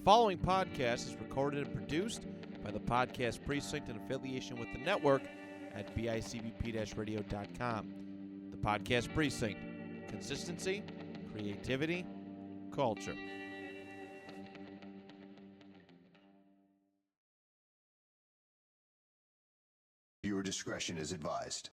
following podcast is recorded and produced by the Podcast Precinct in affiliation with the network at bicbp-radio.com. The Podcast Precinct. Consistency, creativity, culture. Your discretion is advised.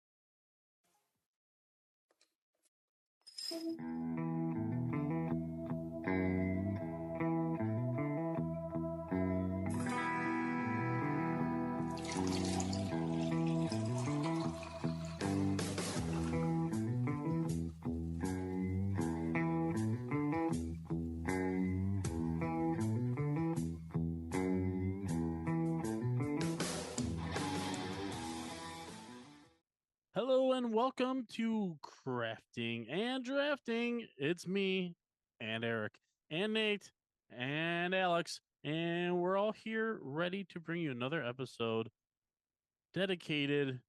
Hello and welcome to Crafting and Drafting. It's me and Eric and Nate and Alex, and we're all here ready to bring you another episode dedicated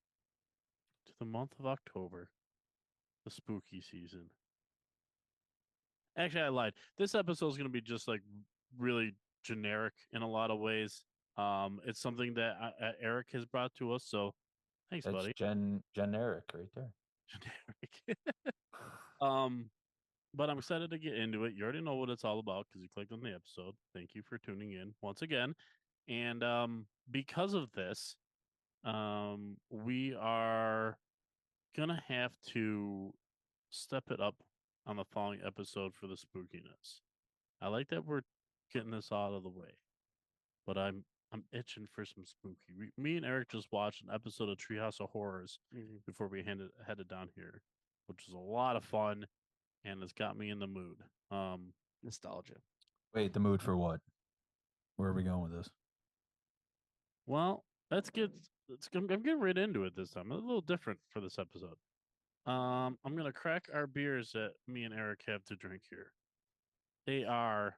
to the month of October, the spooky season. Actually, I lied. This episode is going to be just like really generic in a lot of ways. It's something that Eric has brought to us, so thanks, That's buddy. generic right there. Generic. But I'm excited to get into it. You already know what it's all about because you clicked on the episode. Thank you for tuning in once again. And because of this, we are gonna have to step it up on the following episode for the spookiness. I like that we're getting this out of the way, but I'm itching for some spooky. Me and Eric just watched an episode of Treehouse of Horrors before we headed down here, which was a lot of fun, and it's got me in the mood. Nostalgia. Wait, the mood for what? Where are we going with this? Well, I'm getting right into it this time. A little different for this episode. I'm gonna crack our beers that me and Eric have to drink here. They are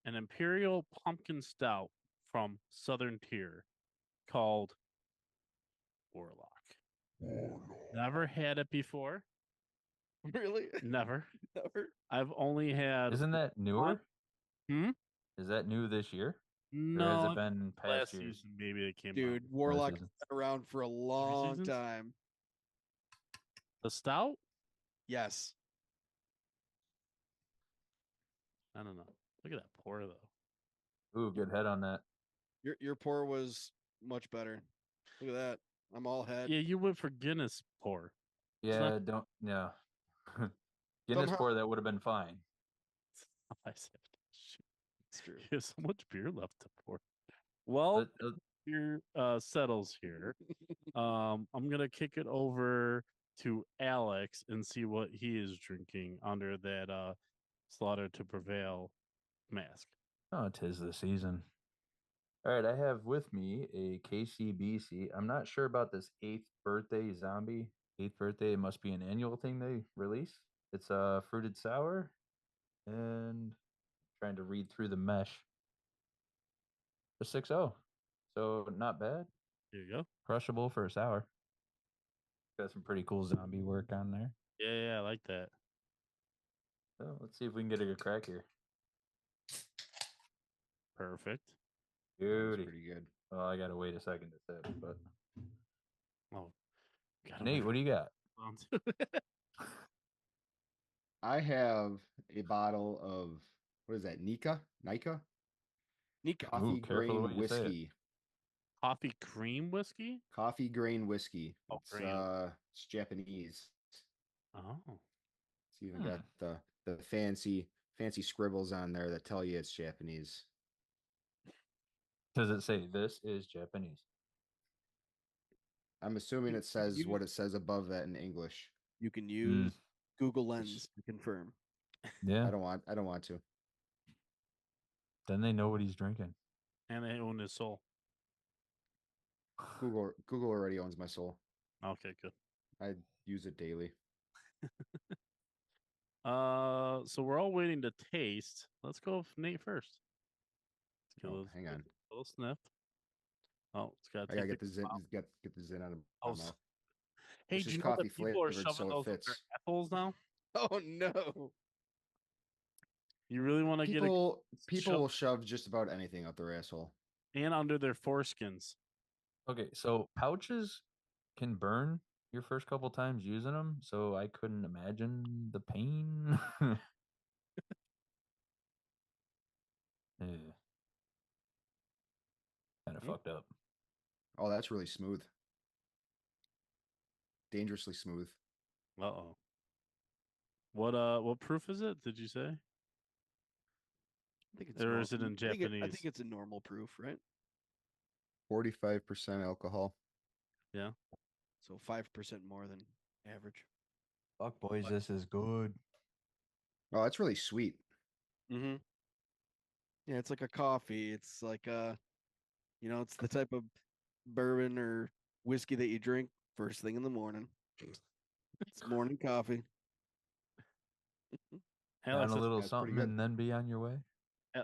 an Imperial Pumpkin Stout from Southern Tier called Warlock. Never had it before. Really? Never. Never? I've only had. Isn't that newer? Hmm? Is that new this year? No, Or has it been last past years? season maybe it came out. Dude, Warlock has season. been around for a long seasons? time. The stout? Yes. I don't know. Look at that pour though. Ooh, good head on that. Your pour was much better. Look at that. I'm all head. Yeah, you went for Guinness pour. Yeah, don't. Yeah. Guinness Somehow- pour that would have been fine. I said, shoot, It's true. you have so much beer left to pour. Well, But, beer settles here. I'm gonna kick it over to Alex and see what he is drinking under that Slaughter to Prevail mask. oh, 'tis the season. All right, I have with me a KCBC. I'm not sure about this 8th birthday zombie. 8th birthday, it must be an annual thing they release. It's a fruited sour, and trying to read through the mesh. A 6.0, so not bad. Here you go. Crushable for a sour. Got some pretty cool zombie work on there. Yeah, I like that. So let's see if we can get a good crack here. Perfect. Beauty. Pretty good. Well, I gotta wait a second to sip, but Oh, gotta Nate, wait what do you got? for it. I have a bottle of what is that? Nika? Nika. Coffee careful the way grain you say it. whiskey. Coffee cream whiskey? Coffee grain whiskey. Oh, It's grain. it's Japanese. Oh. It's even got the fancy scribbles on there that tell you it's Japanese. Does it say this is Japanese? I'm assuming it says you- what it says above that in English. You can use Google Lens to confirm. Yeah. I don't want to. Then they know what he's drinking. And they own his soul. Google already owns my soul. Okay, good. I use it daily. So we're all waiting to taste. Let's go with Nate first. Let's get a Oh, little- hang on. a little sniff. Oh, it's got. I gotta get the zin. Get the zin out of my Oh, mouth. Hey, It's do just you know that coffee people are flavored, shoving so it those in their fits. apples now? Oh no. You really want to get a People will shove just about anything up their asshole. and under their foreskins. Okay, so pouches can burn your first couple times using them, so I couldn't imagine the pain. Yeah. Kind of Yeah. fucked up. Oh, that's really smooth. Dangerously smooth. Uh-oh. What proof is it? Did you say? I think it's Or is it in I Japanese? think it's a normal proof, right? 45% alcohol. Yeah. So 5% more than average. Fuck boys, this is good. Oh, that's really sweet. Mm-hmm. Yeah, it's like a coffee. It's like it's the type of bourbon or whiskey that you drink first thing in the morning. It's morning coffee. Down Alex, a little That's pretty something good. and then be on your way.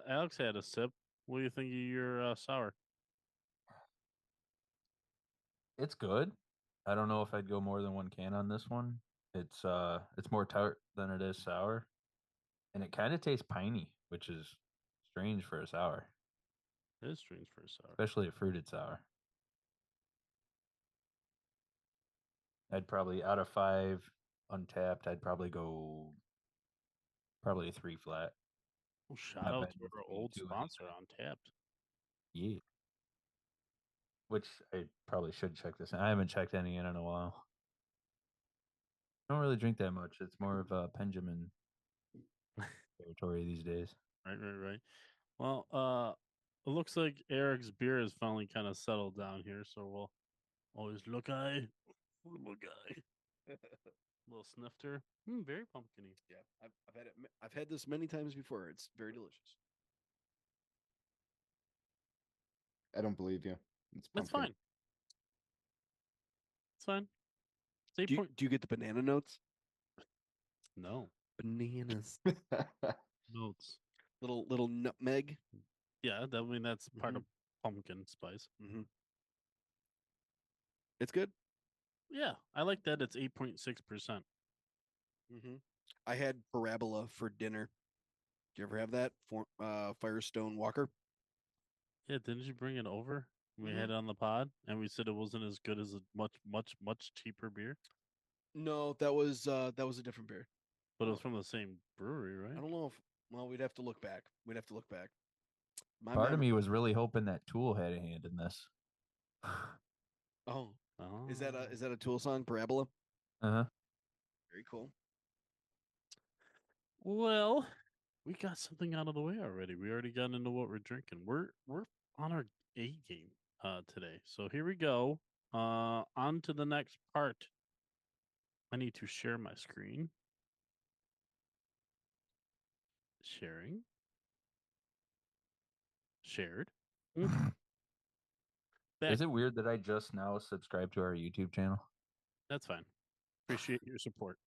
Alex had a sip. What do you think of your sour? It's good. I don't know if I'd go more than one can on this one. It's more tart than it is sour. And it kind of tastes piney, which is strange for a sour, It is strange for a sour. especially a fruited sour. I'd probably out of 5 untapped, I'd probably go probably a 3 flat. Well, shout Not out bad to our between old 2 sponsor on Tapped. Yeah. Which I probably should check this. I haven't checked any in a while. I don't really drink that much. It's more of a Benjamin territory these days. Right. Well, it looks like Eric's beer has finally kind of settled down here, so we'll always look eye. Little snifter. Very pumpkiny. Yeah, I've had it. I've had this many times before. It's very delicious. I don't believe you. It's That's pumpkin. fine. It's fine. It's 8 Do you, point. do you get the banana notes? No Bananas. notes. little nutmeg. Yeah, that's part of pumpkin spice. Mm-hmm. It's good. Yeah, I like that. It's 8.6%. Mm-hmm. I had parabola for dinner. Did you ever have that? Firestone Walker. Yeah, didn't you bring it over? We Mhm. had it on the pod, and we said it wasn't as good as a much cheaper beer, No, that was a different beer. but it was Oh. from the same brewery, right? I don't know if. Well, we'd have to look back. My Part of memory. me was really hoping that Tool had a hand in this. Oh, Oh, is that a Tool song? Parabola. Uh-huh. Very cool. Well, we got something out of the way already. We already got into what we're drinking. We're on our A game today. So here we go. On to the next part. I need to share my screen. Sharing. Shared. Back. Is it weird that I just now subscribed to our YouTube channel? That's fine. Appreciate your support.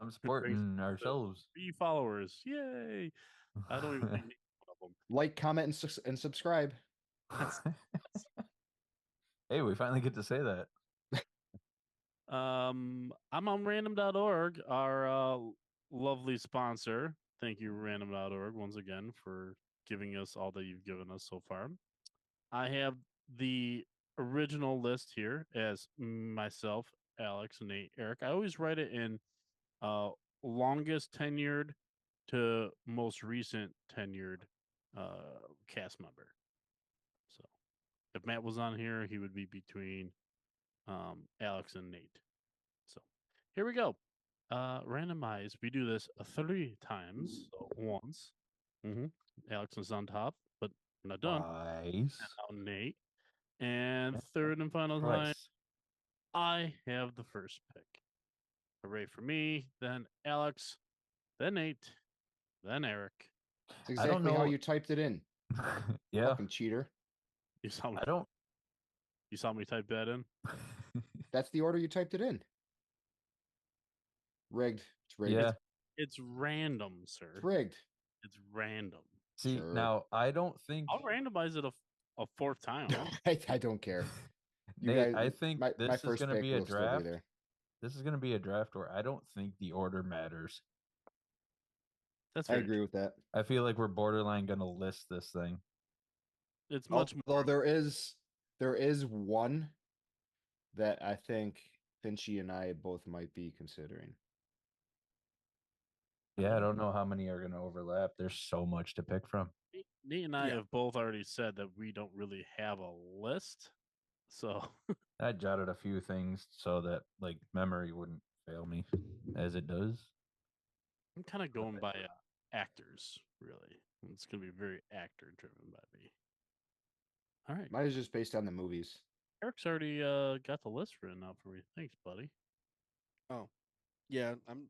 I'm supporting ourselves. 3 followers. Yay. I don't even think one of them. Like, comment, and subscribe. Hey, we finally get to say that. I'm on random.org, our lovely sponsor. Thank you, random.org, once again, for giving us all that you've given us so far. I have the original list here as myself, Alex, Nate, Eric. I always write it in longest tenured to most recent tenured cast member. So if Matt was on here, he would be between Alex and Nate. So here we go. Randomize. We do this 3 times. So once. Alex is on top, but we're not done. Nice. And now Nate. And third and final time, Nice. I have the first pick. Hooray for me. Then Alex. Then Nate. Then Eric. It's exactly how you typed it in. Yeah. Fucking cheater. You saw me. I don't. You saw me type that in. That's the order you typed it in. Rigged. It's rigged. Yeah. It's random, sir. It's rigged. It's random. See, Sure. now I don't think. I'll randomize it a 4th time. I don't care. You Nate, guys- I think my this is first going to pick be a will still be draft. there. This is going to be a draft where I don't think the order matters. That's I very agree true. with that. I feel like we're borderline gonna list this thing. It's much Although more. there is one that I think Finchy and I both might be considering. Yeah, I don't know how many are gonna overlap. There's so much to pick from. Nate and I Yeah. have both already said that we don't really have a list. So I jotted a few things so that like memory wouldn't fail me, as it does. I'm kind of going by actors, really. It's going to be very actor driven by me. All right. Mine is just based on the movies. Eric's already got the list written out for me. Thanks, buddy. Oh, yeah. I'm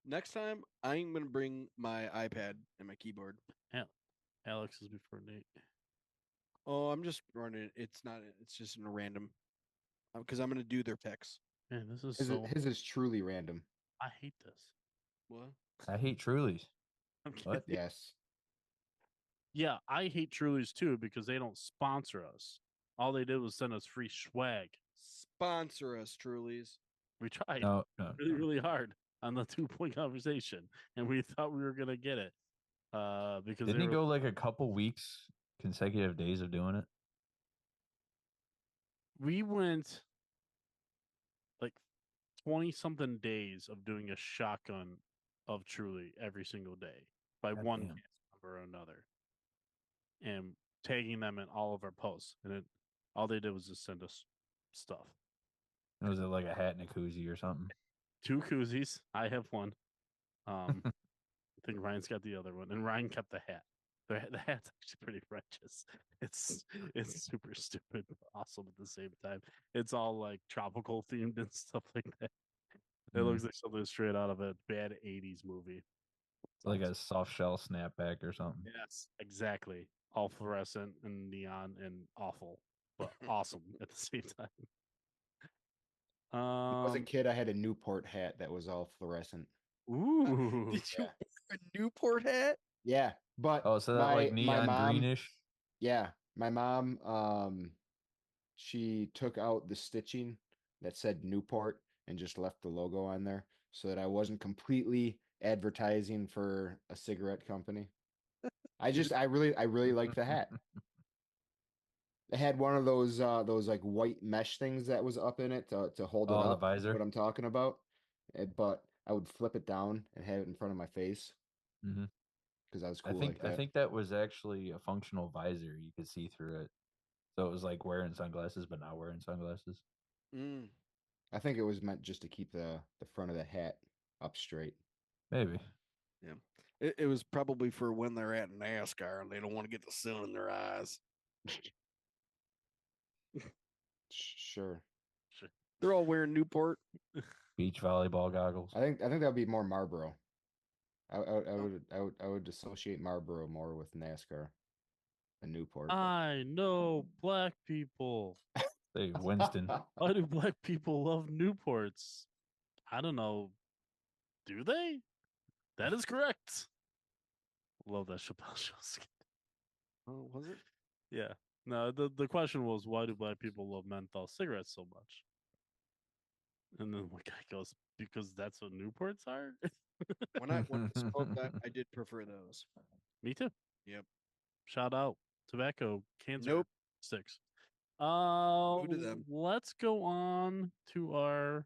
next time I'm gonna bring my iPad and my keyboard. Alex is before Nate. Oh, I'm just running it. It's not. It's just in a random. Because I'm gonna do their picks. Man, this is His, so. his is truly random. I hate this. What? I hate Trulies. I'm What? kidding. Yes. Yeah, I hate Trulies too because they don't sponsor us. All they did was send us free swag. Sponsor us, Trulies. We tried No, really, really hard on the 2 point conversation, and we thought we were gonna get it. Because Didn't they he were go like a couple weeks, consecutive days of doing it? we went like 20 something days of doing a shotgun of Truly every single day by God one damn. cast member or another and tagging them in all of our posts. And all they did was just send us stuff. Was it like a hat and a koozie or something? 2 koozies. I have one. I think Ryan's got the other one, and Ryan kept the hat. The hat's actually pretty righteous. It's super stupid, but awesome at the same time. It's all like tropical themed and stuff like that. It Mm. looks like something straight out of a bad '80s movie. It's Like a awesome. soft shell snapback or something. Yes, exactly. All fluorescent and neon and awful, but awesome at the same time. When I was a Um. kid, I had a Newport hat that was all fluorescent. Ooh. Did you Yeah. wear a Newport hat? Yeah, but Oh, so that like my neon mom, greenish? yeah, my mom, she took out the stitching that said Newport and just left the logo on there so that I wasn't completely advertising for a cigarette company. I really liked the hat. It had one of those like white mesh things that was up in it to hold it Oh, the up. visor. What I'm talking about. But I would flip it down and have it in front of my face Hmm. because I was I cool think like I that. think that was actually a functional visor. You could see through it. So it was like wearing sunglasses, but not wearing sunglasses. Mm. I think it was meant just to keep the front of the hat up straight. Maybe. Yeah. It was probably for when they're at NASCAR and they don't want to get the sun in their eyes. Sure. They're all wearing Newport. Beach volleyball goggles. I think that would be more Marlboro. I would associate Marlboro more with NASCAR than Newport. I know black people. Hey, Winston. Why do black people love Newports? I don't know. Do they? That is correct. Love that Chappelle show skit. Oh, was it? Yeah. No, the question was why do black people love menthol cigarettes so much? And then one guy goes, because that's what Newports are? When I smoked, I did prefer those. Me too. Yep. Shout out. Tobacco, cancer Nope. sticks. Who to them? Let's go on to our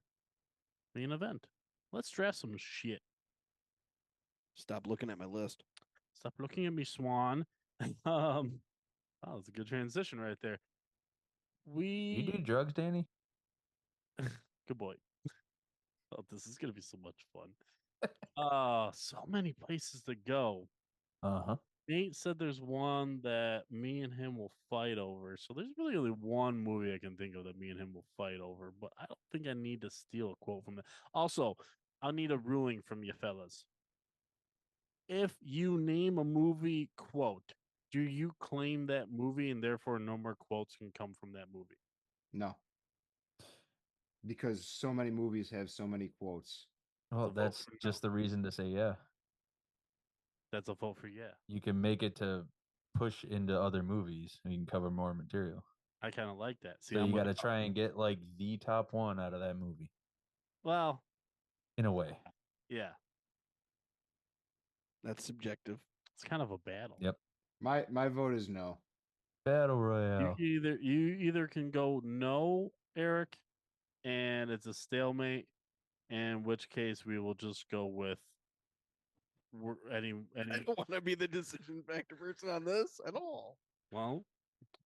main event. Let's draft some shit. Stop looking at my list. Stop looking at me, Swan. Oh, that's a good transition right there. You do drugs, Danny? Good boy. Oh, this is gonna be so much fun. So many places to go. Uh-huh. Nate said there's one that me and him will fight over. So there's really only one movie I can think of that me and him will fight over, but I don't think I need to steal a quote from it. Also, I'll need a ruling from you fellas. If you name a movie quote, do you claim that movie and therefore no more quotes can come from that movie? No, because so many movies have so many quotes. Well, a vote that's for no. just the reason to say yeah. That's a vote for yeah. You can make it to push into other movies and you can cover more material. I kind of like that. See, So I'm you got gonna to try and get like the top one out of that movie well, in a way. yeah. That's subjective. It's kind of a battle. Yep. My vote is no. Battle Royale. You either can go no, Eric, and it's a stalemate, in which case we will just go with any. I don't want to be the decision factor person on this at all. Well,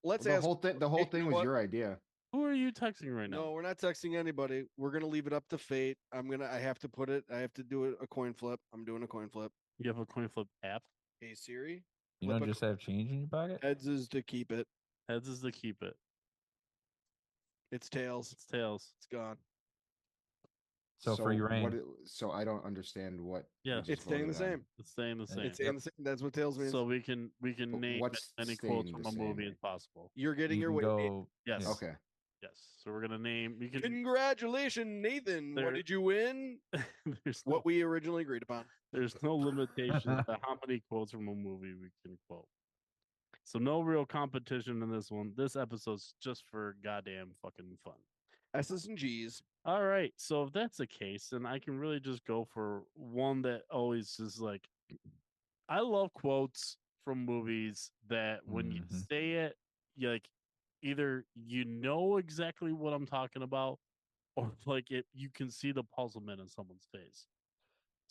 Let's The ask. whole thing. The whole you thing know was what? your idea. who are you texting right now? No, we're not texting anybody. We're gonna leave it up to fate. I have to put it. I have to do a coin flip. I'm doing a coin flip. You have a coin flip app. Hey Siri, You flip don't a just have change in your pocket? heads is to keep it. Heads is to keep it. It's tails. It's tails. It's gone. So free reign. So I don't understand what. we Yeah. just It's staying the voted on. same. It's staying the same. It's staying the same. That's what tails means. So we can But name what's as many quotes staying from the a movie same? as possible. You're getting You your can way. go. Yes. yeah. Okay. Yes. So we're gonna name. We can. Congratulations, Nathan. There- What did you win? there's What we originally agreed upon. There's no limitations to how many quotes from a movie we can quote. So no real competition in this one. This episode's just for goddamn fucking fun. S's and G's. All right. So if that's the case, then I can really just go for one that always is like, I love quotes from movies that when you Mhm. say it, you like either you know exactly what I'm talking about, or like you can see the puzzlement in someone's face.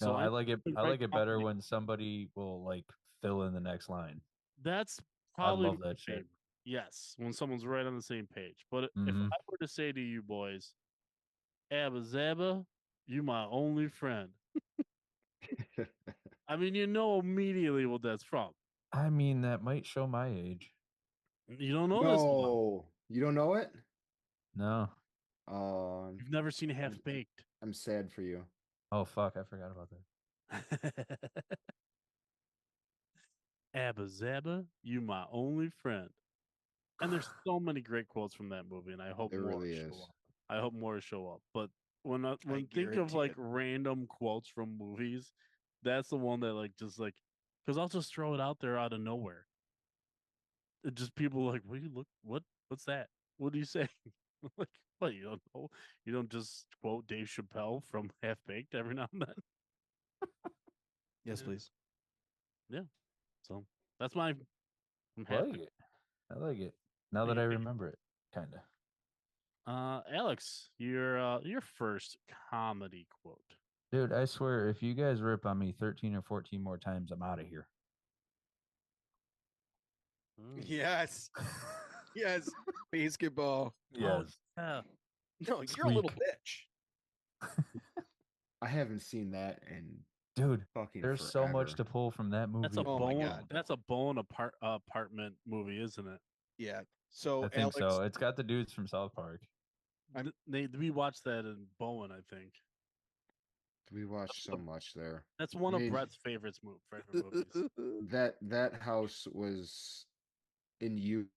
No, I I'm like it. gonna I write like it better comedy. when somebody will like fill in the next line. That's I probably love my that shit. favorite. Yes, when someone's right on the same page. But if Mhm. I were to say to you boys, Abba Zaba, you my only friend. I mean, you know immediately what that's from. I mean, that might show my age. You don't know this one. No, you don't know it. No. You've never seen Half Baked. I'm sad for you. Oh fuck, I forgot about that. Abba Zaba, you my only friend. And there's so many great quotes from that movie, and I hope There more really show is. up. I hope more show up. But when think of guarantee like it. random quotes from movies, that's the one that like just like because I'll just throw it out there out of nowhere. It just people like, what do you look? What's that? What do you say? Like, what you don't know? You don't just quote Dave Chappelle from Half Baked every now and then. Yes, Yeah. please. So that's my. I'm I happy. like it. I like it. Now that I remember it, kind of. Alex, your first comedy quote. Dude, I swear, if you guys rip on me 13 or 14 more times, I'm out of here. Yes. Yes. Basketball. Oh, yeah. No, you're a little Squeak. bitch. I haven't seen that in Dude, fucking there's so much forever. to pull from that movie. That's a Oh my bone. God. That's a bone apartment movie, isn't it? Yeah. So I think Alex, so. It's got the dudes from South Park. We watched that in Bowen, I think. We watched so much there. That's one I of mean, Brett's favorite movies. that house was in use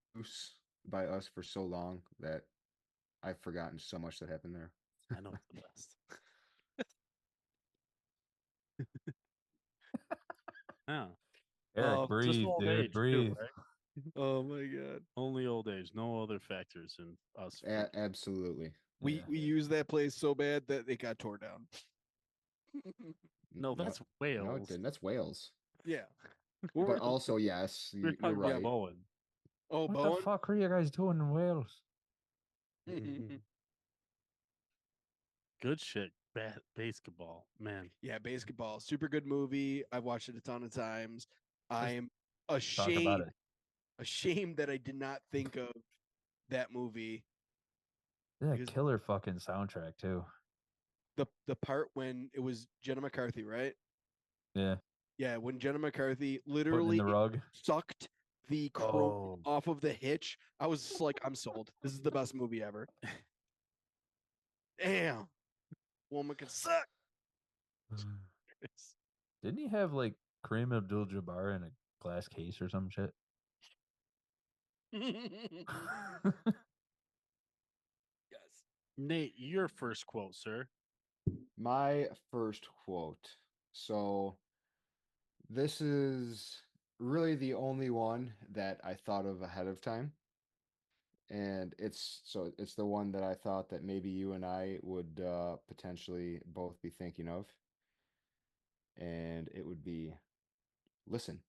by us for so long that I've forgotten so much that happened there. I know it's the best. Yeah. Eric, Oh, Just breathe, old dude, age, too, breathe. right? Oh my God. Only old age, no other factors in us. Absolutely. We Yeah. we used that place so bad that it got tore down. No, that's No, Wales. it didn't. That's Wales. Yeah. But also, yes, we're you're talking right. about Bowen. Oh, What Bowen. the fuck are you guys doing in Wales? Good shit. Basketball, man. Yeah, basketball. Super good movie. I've watched it a ton of times. I'm Talk about it. ashamed that I did not think of that movie. Yeah, Because- killer fucking soundtrack too. The part when it was Jenna McCarthy, right? Yeah, Yeah, when Jenna McCarthy putting in literally the rug. sucked the chrome Oh, off of the hitch. I was just like, I'm sold. This is the best movie ever. Damn. Woman can suck. didn't he have like Kareem Abdul-Jabbar in a glass case or some shit? Yes. Nate, your first quote, sir. My first quote. So this is really the only one that I thought of ahead of time. And it's the one that I thought that maybe you and I would potentially both be thinking of. And it would be, Listen,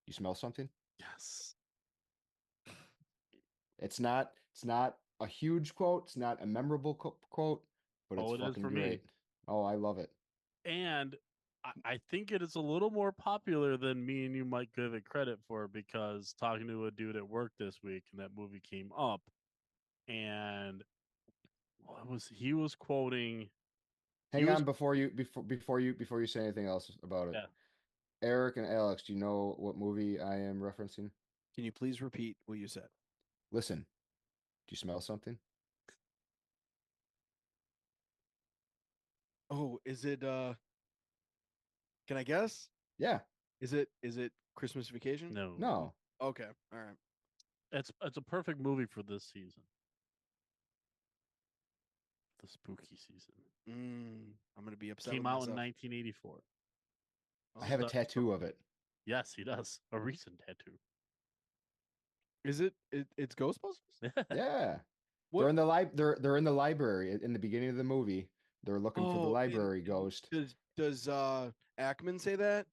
you smell something? Yes. It's not a huge quote. It's not a memorable quote, but it's Oh, it is fucking for me. great. Oh, I love it. And I think it is a little more popular than me and you might give it credit for, because talking to a dude at work this week and that movie came up, and he was quoting. He Hang was on before you say anything else about it. Yeah. Eric and Alex, do you know what movie I am referencing? Can you please repeat what you said? Listen, do you smell something? Oh, is it can I guess? Yeah. Is it Christmas Vacation? no. No. Okay. All right. It's a perfect movie for this season. The spooky season. I'm gonna be upset Came with out in myself. 1984. I have a Start tattoo from- of it. Yes, he does. A recent tattoo. Is it's Ghostbusters? Yeah. What? They're in the they're in the library in the beginning of the movie. They're looking for the Oh, library ghost. Does Ackman say that?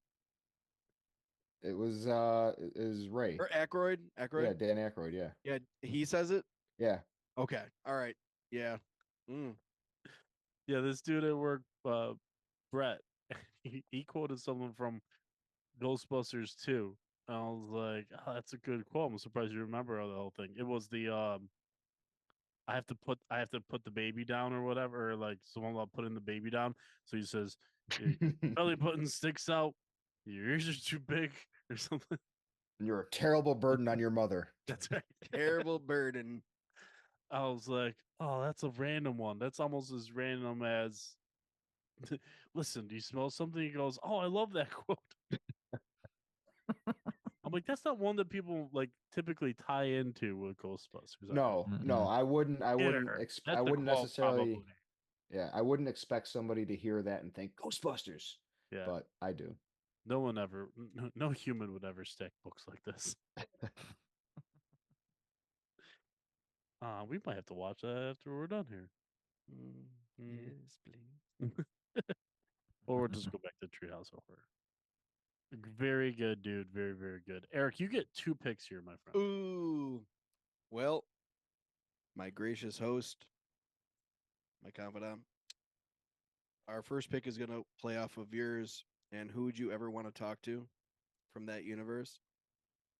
It was Ray. Or Aykroyd? Yeah, Dan Aykroyd, yeah. Yeah, he says it. Yeah. Okay. All right. Yeah. Mm. Yeah, this dude at work, Brett, he quoted someone from Ghostbusters 2. I was like, oh, that's a good quote. I'm surprised you remember the whole thing. It was the I have to put the baby down or whatever, or like someone about putting the baby down. So he says, "Your belly button sticks out, your ears are too big," or something. And you're a terrible burden on your mother. That's right. Terrible burden. I was like, oh, that's a random one. That's almost as random as listen, do you smell something? He goes, oh, I love that quote. I'm like, that's not one that people like typically tie into with Ghostbusters. No, no, Mm-mm. I wouldn't That's I the wouldn't quote, necessarily probably. yeah, I wouldn't expect somebody to hear that and think Ghostbusters. Yeah. But I do. No one ever, no human would ever stick books like this. We might have to watch that after we're done here. Yes, please. Or we'll just go back to Treehouse of Horror. Very good, dude. Very, very good. Eric, you get 2 picks here, my friend. Ooh. Well, my gracious host, my confidant. Our first pick is gonna play off of yours. And who would you ever want to talk to from that universe?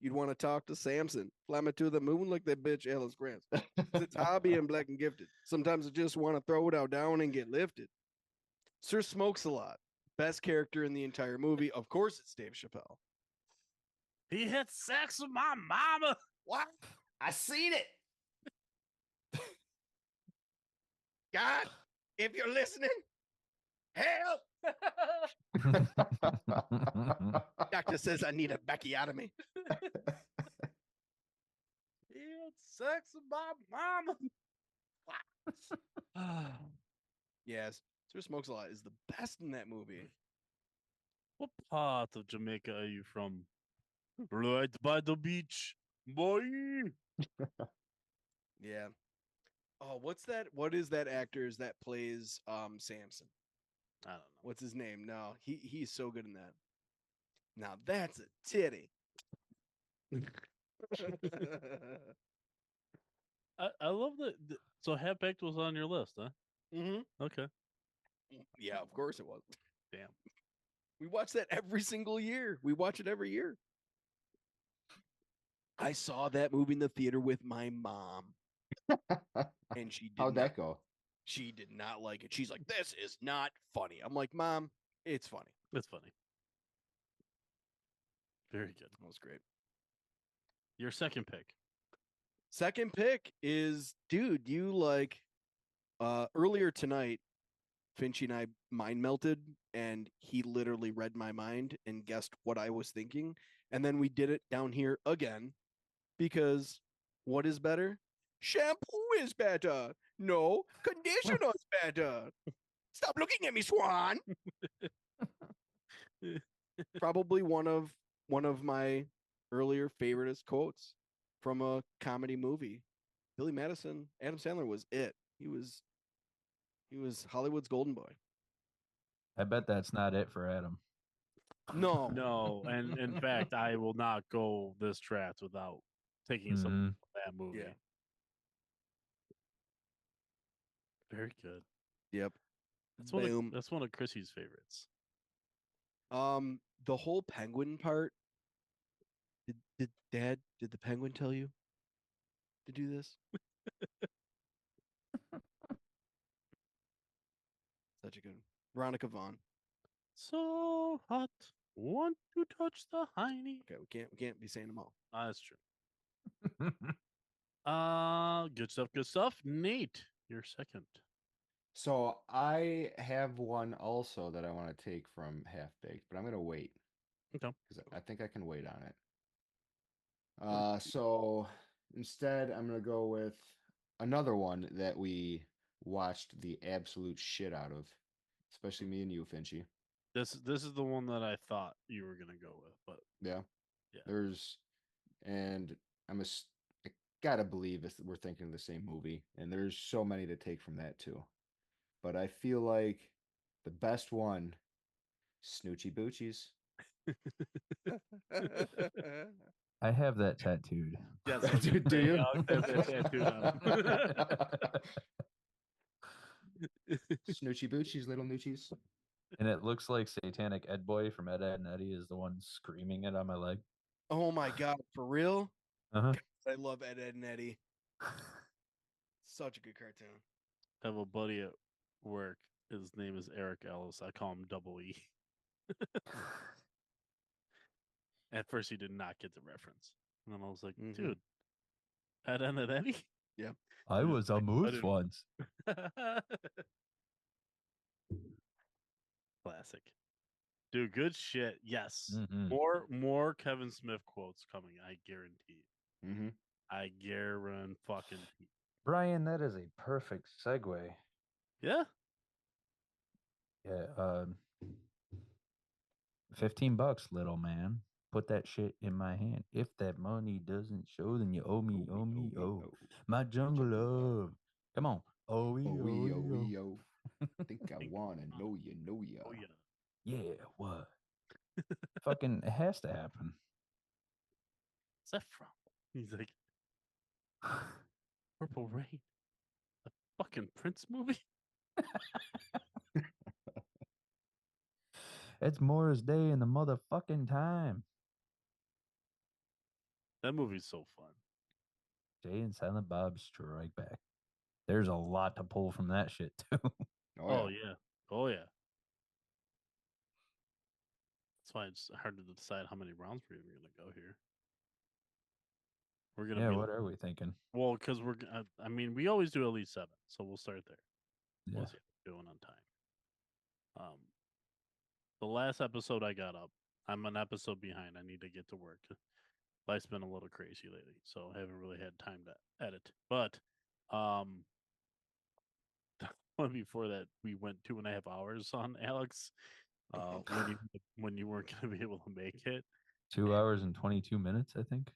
You'd want to talk to Samson. Fly me to the moon like that bitch Alice Grant. It's hobby and black and gifted. Sometimes I just want to throw it out down and get lifted. Sir Smokes a lot. Best character in the entire movie. Of course, it's Dave Chappelle. He had sex with my mama. What? I seen it. God, if you're listening, help. Doctor says I need a backiotomy. He had sex with my mama. Yes, Sir Smokes a lot is the best in that movie. What part of Jamaica are you from? Right by the beach, boy. Yeah. Oh, what's that? What is that actor's that plays Samson? I don't know. What's his name? No, he's so good in that. Now that's a titty. I love that. So Half Baked was on your list, huh? Mm-hmm. Okay. Yeah, of course it was. Damn. We watch that every single year. We watch it every year. I saw that movie in the theater with my mom, and she did How'd not, that go? she did not like it. She's like, "This is not funny." I'm like, "Mom, it's funny." That's funny. Very good. That was great. Your second pick. Second pick is, dude, you like earlier tonight, Finchy and I mind melted, and he literally read my mind and guessed what I was thinking. And then we did it down here again because what is better? Shampoo is better. No, conditioner is better. Stop looking at me, Swan. Probably one of my earlier favoriteest quotes from a comedy movie. Billy Madison, Adam Sandler was it. He was Hollywood's golden boy. I bet that's not it for Adam. No. No, and in fact, I will not go this track without taking some Mhm. of that movie. Yeah. Very good. Yep. That's Boom. that's one of Chrissy's favorites. The whole penguin part. Did the penguin tell you to do this? Such a good one. Veronica Vaughn. So hot, want to touch the hiney. Okay, we can't be saying them all. That's true. Good stuff. Good stuff. Nate, you're second. So I have one also that I want to take from Half Baked, but I'm gonna wait Okay. because I think I can wait on it. Perfect. So instead, I'm gonna go with another one that we watched the absolute shit out of, especially me and you, Finchy. This is the one that I thought you were gonna go with, but Yeah. Yeah. There's, and I gotta believe we're thinking of the same movie, and there's so many to take from that too. But I feel like the best one, Snoochie Boochies. I have that tattooed. yes, I was Do, gonna do say, you? Alex has that tattooed on him. Snoochie Boochies, little noochies. And it looks like Satanic Ed Boy from Ed, Ed and Eddie is the one screaming it on my leg. Oh my god, for real? Uh-huh. I love Ed, Ed, and Eddie. Such a good cartoon. I have a buddy at work. His name is Eric Ellis. I call him Double E. At first, he did not get the reference, and then I was like, Mhm. "Dude, Ed and Eddie." Yeah. I He was a like, "I moose didn't-" once. Classic, dude. Good shit. Yes, Mhm. more Kevin Smith quotes coming. I guarantee. Mm-hmm. I guarantee. Brian, that is a perfect segue. Yeah. Yeah, $15, little man. Put that shit in my hand. If that money doesn't show, then you owe me, oh. My jungle love. Come on. Oh, Oh. Think I Think wanna I know you, know ya. Oh yeah. Yeah, what? Fucking, it has to happen. What's that from? He's like Purple Rain, the fucking Prince movie. It's Morris Day in the motherfucking time. That movie's so fun. Jay and Silent Bob Strike Back. There's a lot to pull from that shit, too. Oh yeah. Oh yeah. That's why it's hard to decide how many rounds we're even gonna go here. We're gonna Yeah, be what are we thinking? well because I mean we always do at least 7, so we'll start there. Yeah. We'll see if we're doing on time. The last episode I got up, I'm an episode behind. I need to get to work. Life's been a little crazy lately, so I haven't really had time to edit. But the one before that, we went 2.5 hours on Alex. When you weren't gonna be able to make it, 2 hours and 22 minutes, I think.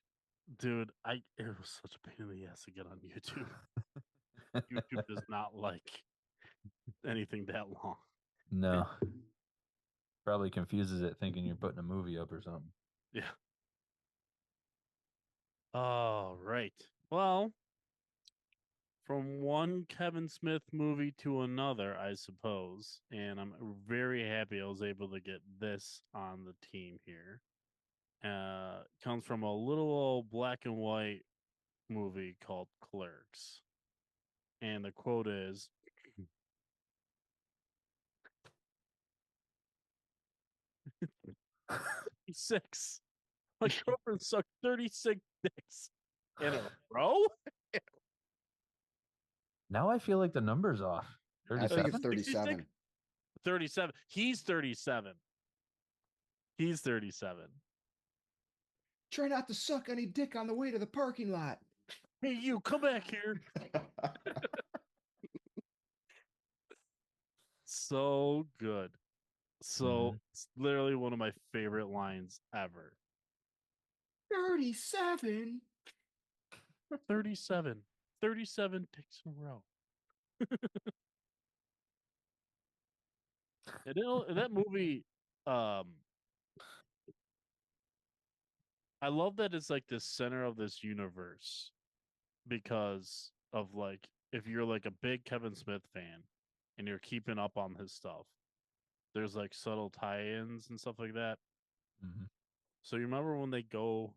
dude, it was such a pain in the ass to get on YouTube. YouTube does not like anything that long. No. Probably confuses it thinking you're putting a movie up or something. Yeah. All right. Well, from one Kevin Smith movie to another, I suppose. And I'm very happy I was able to get this on the team here. Comes from a little old black and white movie called Clerks. And the quote is 6. My girlfriend sucked 36 dicks in a row. Now I feel like the number's off. I think it's 37? 37. 37. He's 37. He's 37. Try not to suck any dick on the way to the parking lot. Hey, you come back here. So good. So it's literally one of my favorite lines ever. 37. 37. 37 dicks in a row. And that movie, I love that it's like the center of this universe because of like if you're like a big Kevin Smith fan and you're keeping up on his stuff, there's like subtle tie-ins and stuff like that. Mhm. So you remember when they go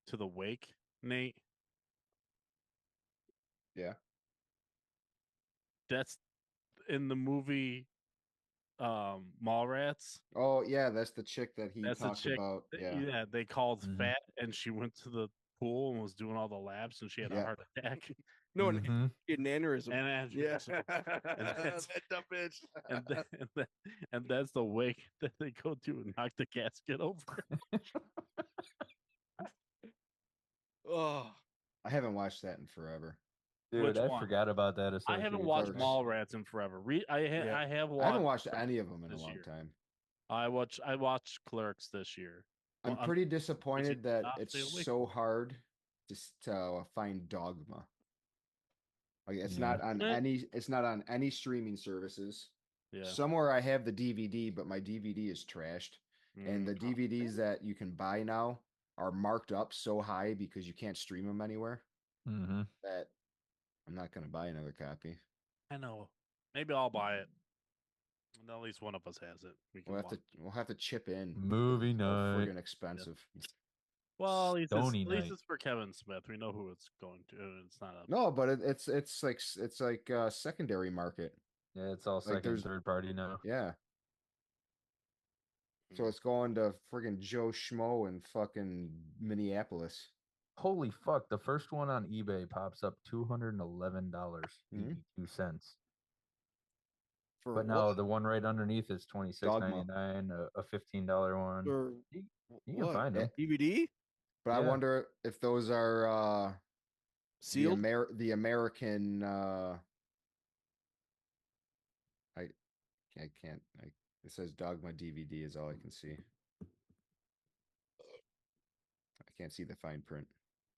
to the wake, Nate? Yeah. That's in the movie Mallrats. Oh yeah, that's the chick that he That's the talked chick. about. Yeah. Yeah, they called Mhm. fat, and she went to the pool and was doing all the laps, and she had a Yeah. heart attack. No, Mhm. an aneurysm. And Yeah. that's- That dumb bitch. and that's the wake that they go to and knock the casket over. Oh, I haven't watched that in forever. Dude, Which I one? forgot about that. I haven't Associated watched Clerks. Mallrats in forever. Yeah. I have I haven't watched watched any of them in a this long year. time. I watched Clerks this year. I'm Well, pretty disappointed that Ah, it's stay awake. so hard to find Dogma. Like it's Yeah. not on any streaming services. Yeah. Somewhere I have the DVD, but my DVD is trashed. And the DVDs that you can buy now are marked up so high because you can't stream them anywhere Mm-hmm. that I'm not going to buy another copy. I know. Maybe I'll buy it. And at least one of us has it. We can watch. We'll have to chip in. Movie It's so night. friggin' expensive. Well, at Stony least night. it's for Kevin Smith. We know who it's going to. It's not a No, but it's like secondary market. Yeah, it's all Like, second, there's- third party now. Yeah. So it's going to friggin' Joe Schmo in fucking Minneapolis. Holy fuck! The first one on eBay pops up $211.82. for But now the one right underneath is $26.99. A $15 one. For You can what? find them. DVD But I Yeah. wonder if those are sealed. the American I can't it says Dogma DVD is all I can see. I can't see the fine print.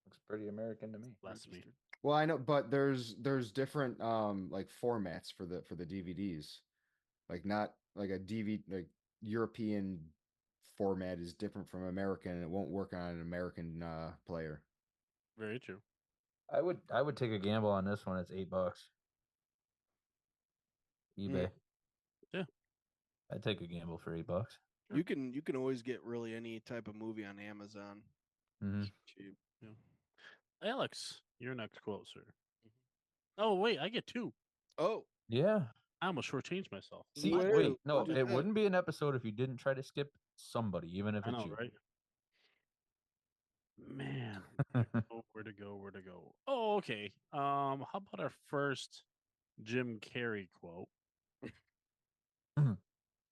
Looks pretty American to me. Bless me. Well, I know, but there's different like formats for the DVDs. Like not like a DVD like European format is different from American and it won't work on an American player. Very true. I would take a gamble on this one. It's $8. eBay. Yeah. I'd take a gamble for $8. You can always get really any type of movie on Amazon. Mm-hmm. Cheap. Yeah. Alex, your next quote, sir. Oh wait, I get two. Oh, Yeah. I almost shortchanged myself. See, Wait, wait, no, what is it that? wouldn't be an episode if you didn't try to skip somebody, even if I it's know, you. right? Man, where to go? Where to go? Oh, okay. How about our first Jim Carrey quote?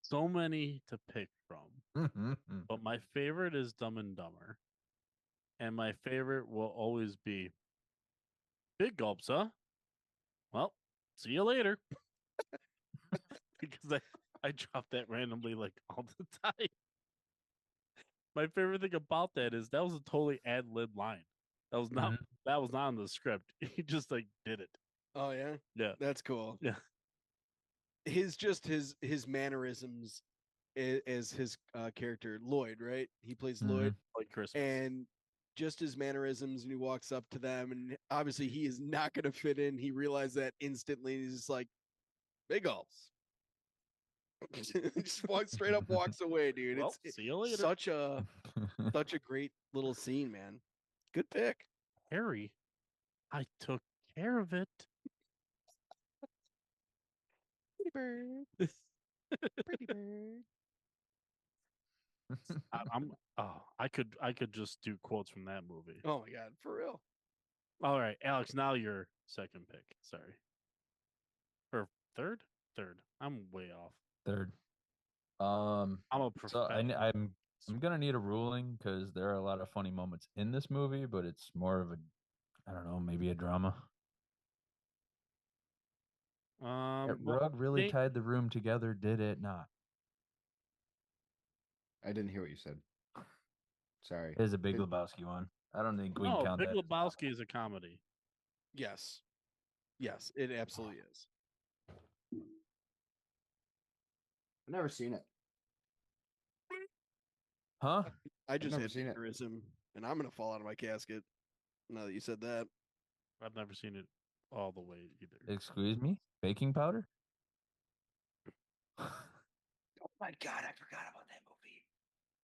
So many to pick from, but my favorite is Dumb and Dumber, and my favorite will always be Big Gulps, huh? Well, see you later. Because I drop that randomly like all the time. My favorite thing about that is that was a totally ad lib line. That was not Mhm. that was not in the script. He just like did it. oh yeah, Yeah. that's cool. Yeah. His mannerisms as his character Lloyd, right? He plays Lloyd, Like Christmas. and just his mannerisms, and he walks up to them, and obviously he is not going to fit in. He realized that instantly. He's just like, big gulps. Just straight up walks away, dude. Well, It's see you later. such a great little scene, man. Good pick. Harry, I took care of it. Pretty bird. Pretty bird. I could just do quotes from that movie. Oh my god, for real. All right, Alex, now your second pick. Sorry. Or third? Third. I'm way off. Third. I'm a So professional. I'm gonna need a ruling because there are a lot of funny moments in this movie, but it's more of a, I don't know, maybe a drama. That well, rug really Nate- tied the room together, did it not? I didn't hear what you said. Sorry. It is a Big Did- Lebowski one. I don't think we can No, count Big that. as Lebowski is a comedy. Yes. Yes, it absolutely is. I've never seen it. Huh? I just never had seen it. mannerism and I'm gonna fall out of my casket. Now that you said that, I've never seen it all the way either. Excuse me? Baking powder? Oh my god, I forgot about that movie.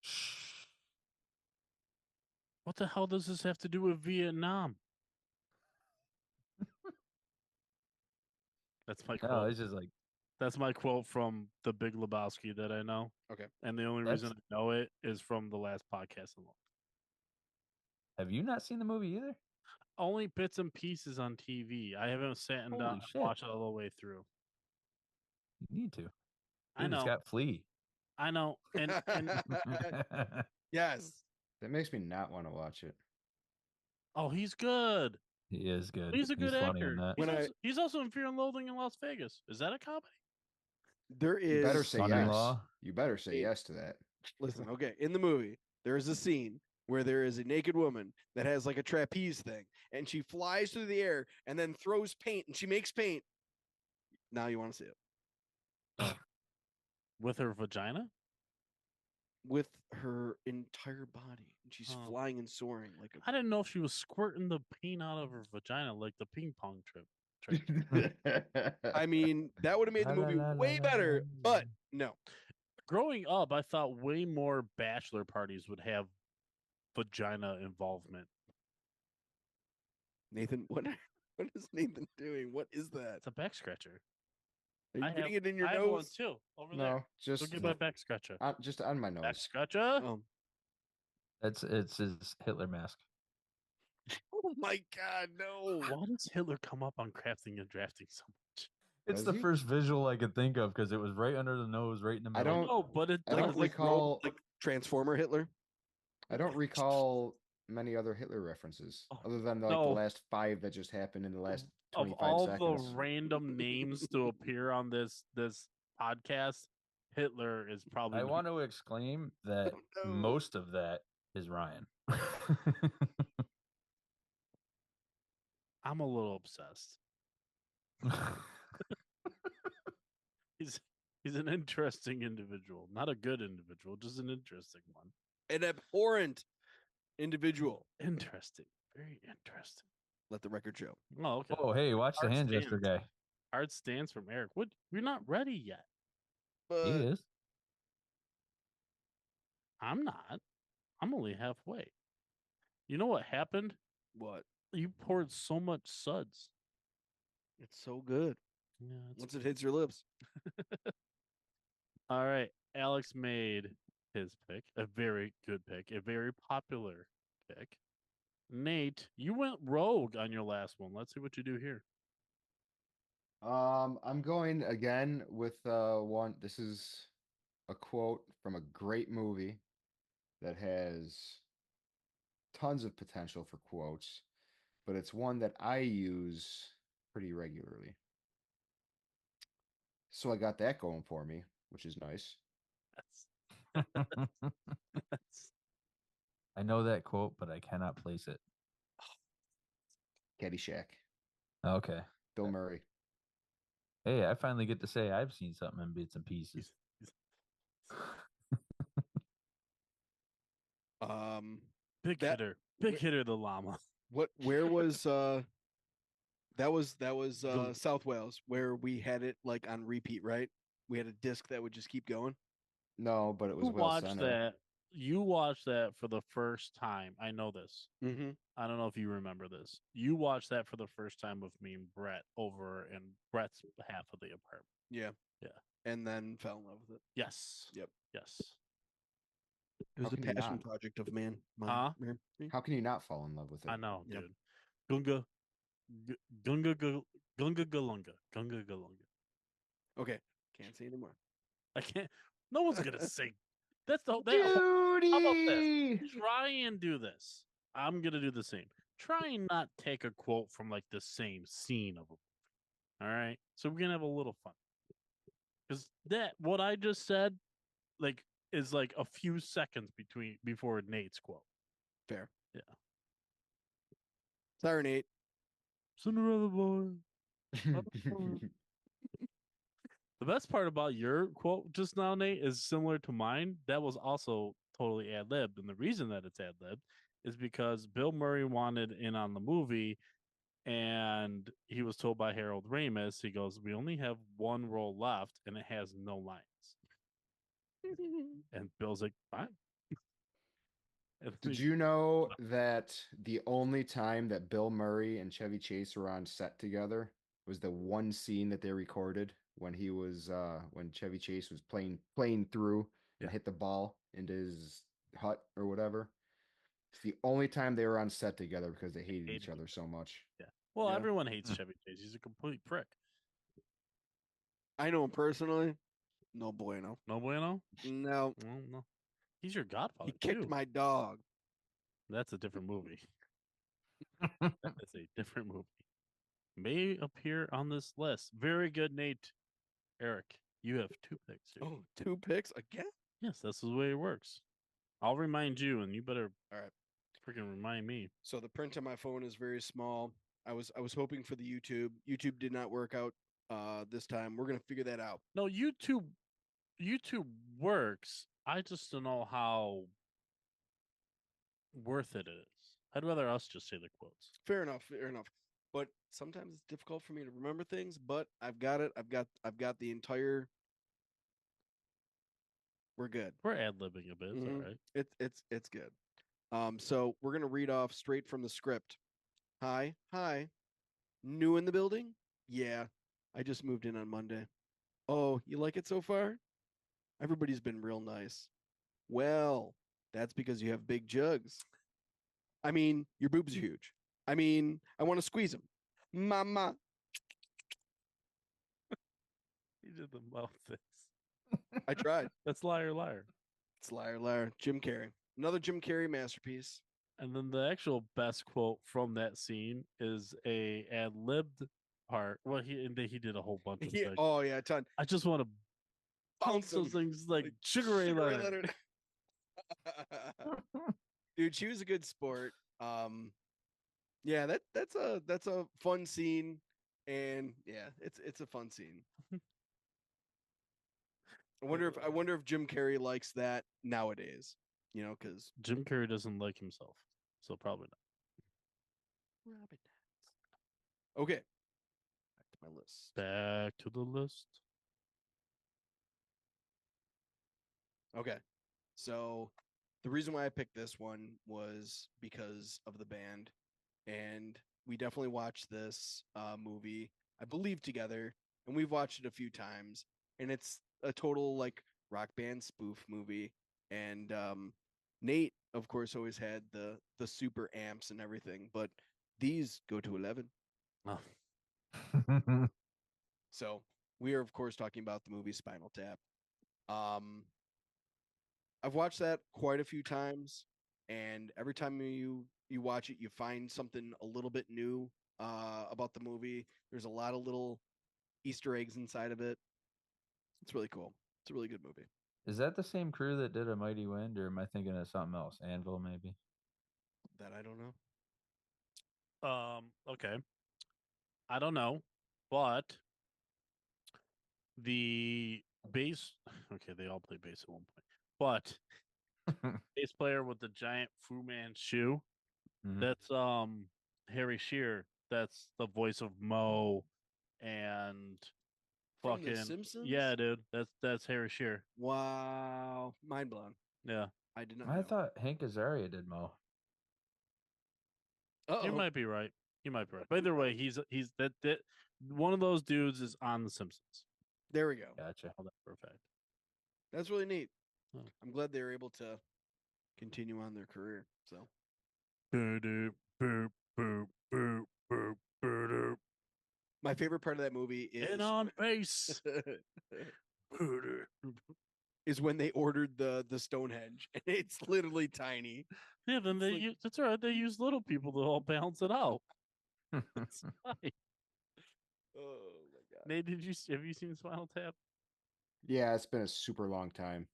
Shh. What the hell does this have to do with Vietnam? That's my No, quote. it's just like That's my quote from The Big Lebowski that I know. okay. And the only That's- reason I know it is from the last podcast alone. have you not seen the movie either? Only bits and pieces on TV. I haven't sat and Holy and shit. watched it all the way through. You need to. Dude, I it's know. got Flea. I know. And Yes. That makes me not want to watch it. oh, he's good. He is good. He's a good funny actor. in that. He's also in Fear and Loathing in Las Vegas. Is that a comedy? There You better is. say yes. Son-in-law. You better say It- yes to that. Listen, okay. In the movie, there is a scene where there is a naked woman that has like a trapeze thing, and she flies through the air and then throws paint, and she makes paint. Now you want to see it With her vagina? with her entire body, and she's Oh. flying and soaring like I didn't know if she was squirting the paint out of her vagina like the ping pong trick. I mean, that would have made the La, la, movie la, la, way la, better, la, but la. no. Growing up, I thought way more bachelor parties would have vagina involvement. Nathan, what is Nathan doing? What is that? It's a back scratcher. Are you I getting have, it in your I have one nose? too over No, there. Go just get my back scratcher. just on my Back nose. scratcher. Oh. It's his Hitler mask. Oh my God, no! Why does Hitler come up on crafting and drafting so much? It's Does the he? first visual I could think of because it was right under the nose, right in the I middle. don't- No, but it I don't does. like recall. like Transformer Hitler. I don't recall many other Hitler references Oh, other than like no. the last 5 that just happened in the last Of 25 all seconds. the random names to appear on this podcast, Hitler is probably. I want to exclaim that No. most of that is Ryan. I'm a little obsessed. He's an interesting individual, not a good individual, just an interesting one. An abhorrent individual. Interesting, very interesting. Let the record show. Oh, okay. Oh, hey, watch the Hard hand gesture stance. guy. Hard stance from Eric. What? We're not ready yet. But He is. I'm not. I'm only halfway. You know what happened? what? You poured so much suds. It's so good. Yeah. Once it hits your lips. All right. Alex made his pick, a very good pick, a very popular pick. Nate, you went rogue on your last one. Let's see what you do here. I'm going again with one. This is a quote from a great movie that has tons of potential for quotes, but it's one that I use pretty regularly. So I got that going for me, which is nice. That's I know that quote, but I cannot place it. Caddyshack, Okay. Bill Murray. Hey, I finally get to say I've seen something in bits and pieces. big That- hitter. Big hitter, the llama. Where was that was The- South Wales where we had it like on repeat, right? We had a disc that would just keep going. No, but it was You well watched center. that. You watched that for the first time. I know this. Mm-hmm. I don't know if you remember this. You watched that for the first time with me and Brett over in Brett's half of the apartment. Yeah. Yeah. And then fell in love with it. Yes. Yep. Yes. It was How a can you passion not? project of man. Huh? How can you not fall in love with it? I know, Yep. dude. Gunga, gunga, gunga, galunga, gunga, galunga. Okay. Can't say anymore. I can't. No one's gonna sing. That's the that. How about this? Judy! Try and do this. I'm gonna do the same. Try and not take a quote from like the same scene of a movie. All right. So we're gonna have a little fun. Because that what I just said, like, is like a few seconds before Nate's quote. Fair. Yeah. Sorry, Nate. Cinderella boy. The best part about your quote just now, Nate, is similar to mine. That was also totally ad libbed. And the reason that it's ad libbed is because Bill Murray wanted in on the movie, and he was told by Harold Ramis, he goes, "We only have one role left, and it has no lines." And Bill's like, "Fine." And Did he- you know that the only time that Bill Murray and Chevy Chase were on set together was the one scene that they recorded when he was when Chevy Chase was playing through and Yeah. hit the ball into his hut or whatever. It's the only time they were on set together because they hated each hated other so much. Yeah. Well, Yeah. everyone hates Hmm. Chevy Chase. He's a complete prick. I know him personally. No bueno. No bueno. No, Well, no. He's your godfather he kicked too. my dog. That's a different movie. That is a different movie. May appear on this list. Very good, Nate. Eric, you have 2 picks here. Oh, 2 picks again? Yes, that's the way it works. I'll remind you, and you better All right. freaking remind me. So the print on my phone is very small. I was hoping for the YouTube. YouTube did not work out this time. We're gonna figure that out. No, YouTube works. I just don't know how worth it is. I'd rather us just say the quotes. Fair enough. Fair enough. But sometimes it's difficult for me to remember things. But I've got it. I've got the entire. We're good. We're ad libbing a bit. It's Mhm. all right. It's good. So we're gonna read off straight from the script. Hi. New in the building? Yeah. I just moved in on Monday. Oh, you like it so far? Everybody's been real nice. Well, that's because you have big jugs. I mean, your boobs are huge. I mean, I want to squeeze them. Mama. He did the mouth things. I tried. That's liar, liar. It's liar. Jim Carrey. Another Jim Carrey masterpiece. And then the actual best quote from that scene is a ad libbed part. Well, he did a whole bunch of things. Oh yeah, a ton. I just want to bounce Bounce those them things like like Sugar Ray Sugar Ray Leonard. Leonard. Dude, she was a good sport. Yeah, that's a fun scene, and yeah, it's a fun scene. I wonder if Jim Carrey likes that nowadays. You know, because Jim Carrey doesn't like himself, so probably not. Robin. Okay, back to my list. Back to the list. Okay, so the reason why I picked this one was because of the band, and we definitely watched this movie, I believe, together, and we've watched it a few times, and it's a total like rock band spoof movie, and Nate, of course, always had the super amps and everything, but these go to 11. Oh, So we are, of course, talking about the movie Spinal Tap. I've watched that quite a few times, and every time you watch it, you find something a little bit new about the movie. There's a lot of little Easter eggs inside of it. It's really cool. It's a really good movie. Is that the same crew that did A Mighty Wind, or am I thinking of something else? Anvil, maybe? That I don't know. okay. I don't know, but the bass. Okay, they all play bass at one point, but bass player with the giant Fu Manchu. Mhm. That's Harry Shearer. That's the voice of Mo and From The fucking Simpsons? yeah, dude. That's Harry Shearer. Wow. Mind blown. Yeah, I did not I know. thought Hank Azaria did Mo. you Uh-oh. might be right. You might be right. But either way, he's that one of those dudes is on The Simpsons. There we go. Gotcha. All that for a fact. That's really neat. Oh. I'm glad they were able to continue on their career. So Boop, boop, boop, boop, boop, boop. my favorite part of that movie is And on base. is when they ordered the Stonehenge, and it's literally tiny. Yeah, then It's like- that's all right. They use little people to all balance it out. It's fine. Oh my god. Nate, have you seen Spinal Tap? Yeah, it's been a super long time.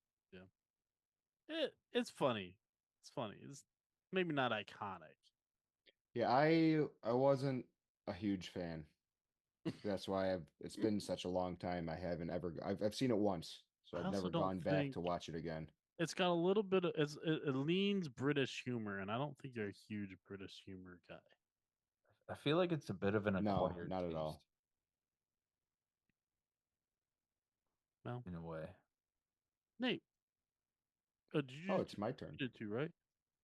It's funny. It's funny. It's maybe not iconic. Yeah, I wasn't a huge fan. That's why it's been such a long time. I haven't ever I've seen it once, so I I've also never don't gone back think- to watch it again. It's got a little bit of it leans British humor, and I don't think you're a huge British humor guy. I feel like it's a bit of an No, acquired not at taste all. No, in a way. Nate, did you Oh, do it's my turn. you did two, right?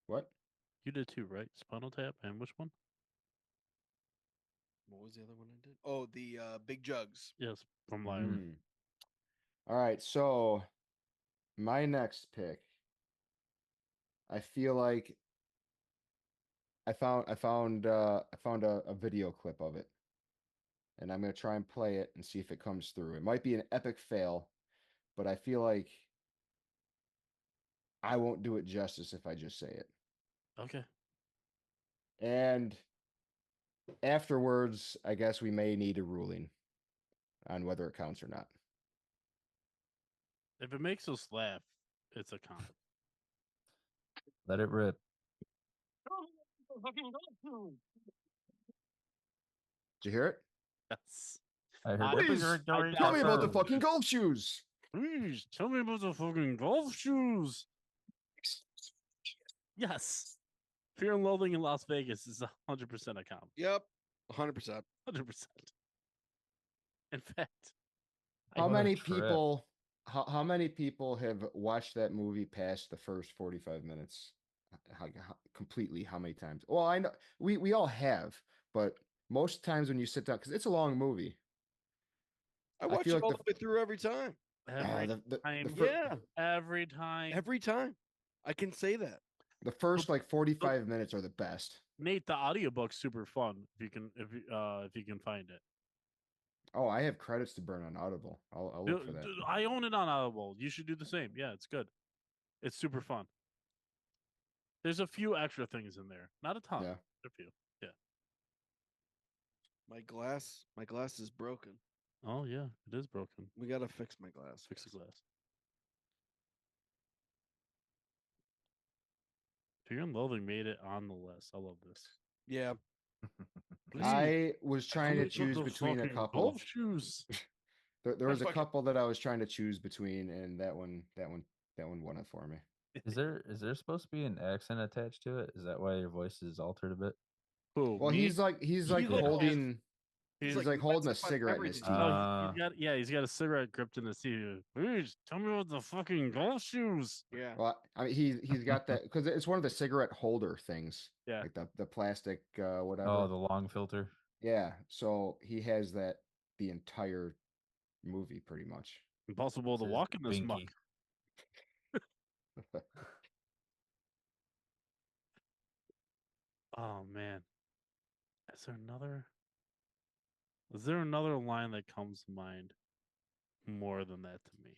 What? You did two, right? Spinal Tap and which one? What was the other one I did? Oh, the big jugs. Yes, from Liar. Mm. All right, so my next pick. I feel like I found a video clip of it, and I'm gonna try and play it and see if it comes through. It might be an epic fail, but I feel like I won't do it justice if I just say it. Okay. And afterwards, I guess we may need a ruling on whether it counts or not. If it makes us laugh, it's a comp. Let it rip. Did you hear it? Yes. I heard I- Please, tell me about the fucking golf shoes. Please tell me about the fucking golf shoes. Yes. Fear and Loathing in Las Vegas is 100% a comp. Yep, 100%. 100%. In fact, How What a many trip. people? How many people have watched that movie past the first 45 minutes? Completely? How many times? Well, I know we all have, but most times when you sit down, because it's a long movie. I watch feel it like all the the way through every time. every the time. Yeah, Every time. every time. I can say that. the first like 45 minutes are the best. Nate, the audiobook's super fun if you can find it. Oh, I have credits to burn on Audible. I'll look for that. I own it on Audible. You should do the same. Yeah, it's good. It's super fun. There's a few extra things in there. Not a ton. Yeah. A few. Yeah. My glass is broken. Oh yeah, it is broken. We gotta fix my glass. Fix the glass. Fear and Loathing made it on the list. I love this. Yeah. I was trying to choose The between a fucking couple. golf shoes. There was a fucking- couple that I was trying to choose between, and that one won it for me. Is there supposed to be an accent attached to it? Is that why your voice is altered a bit? Who? Well, me? he's like He's like holding. He's He's like holding a messing with cigarette in his teeth. everything. Oh, he's got a cigarette gripped in his teeth. Please tell me about the fucking golf shoes. Yeah. Well, I mean, he's got that because it's one of the cigarette holder things. Yeah. Like the plastic whatever. Oh, the long filter. Yeah. So he has that the entire movie pretty much. Impossible to Says walk in this Binky. muck. Oh man. Is there another line that comes to mind more than that to me?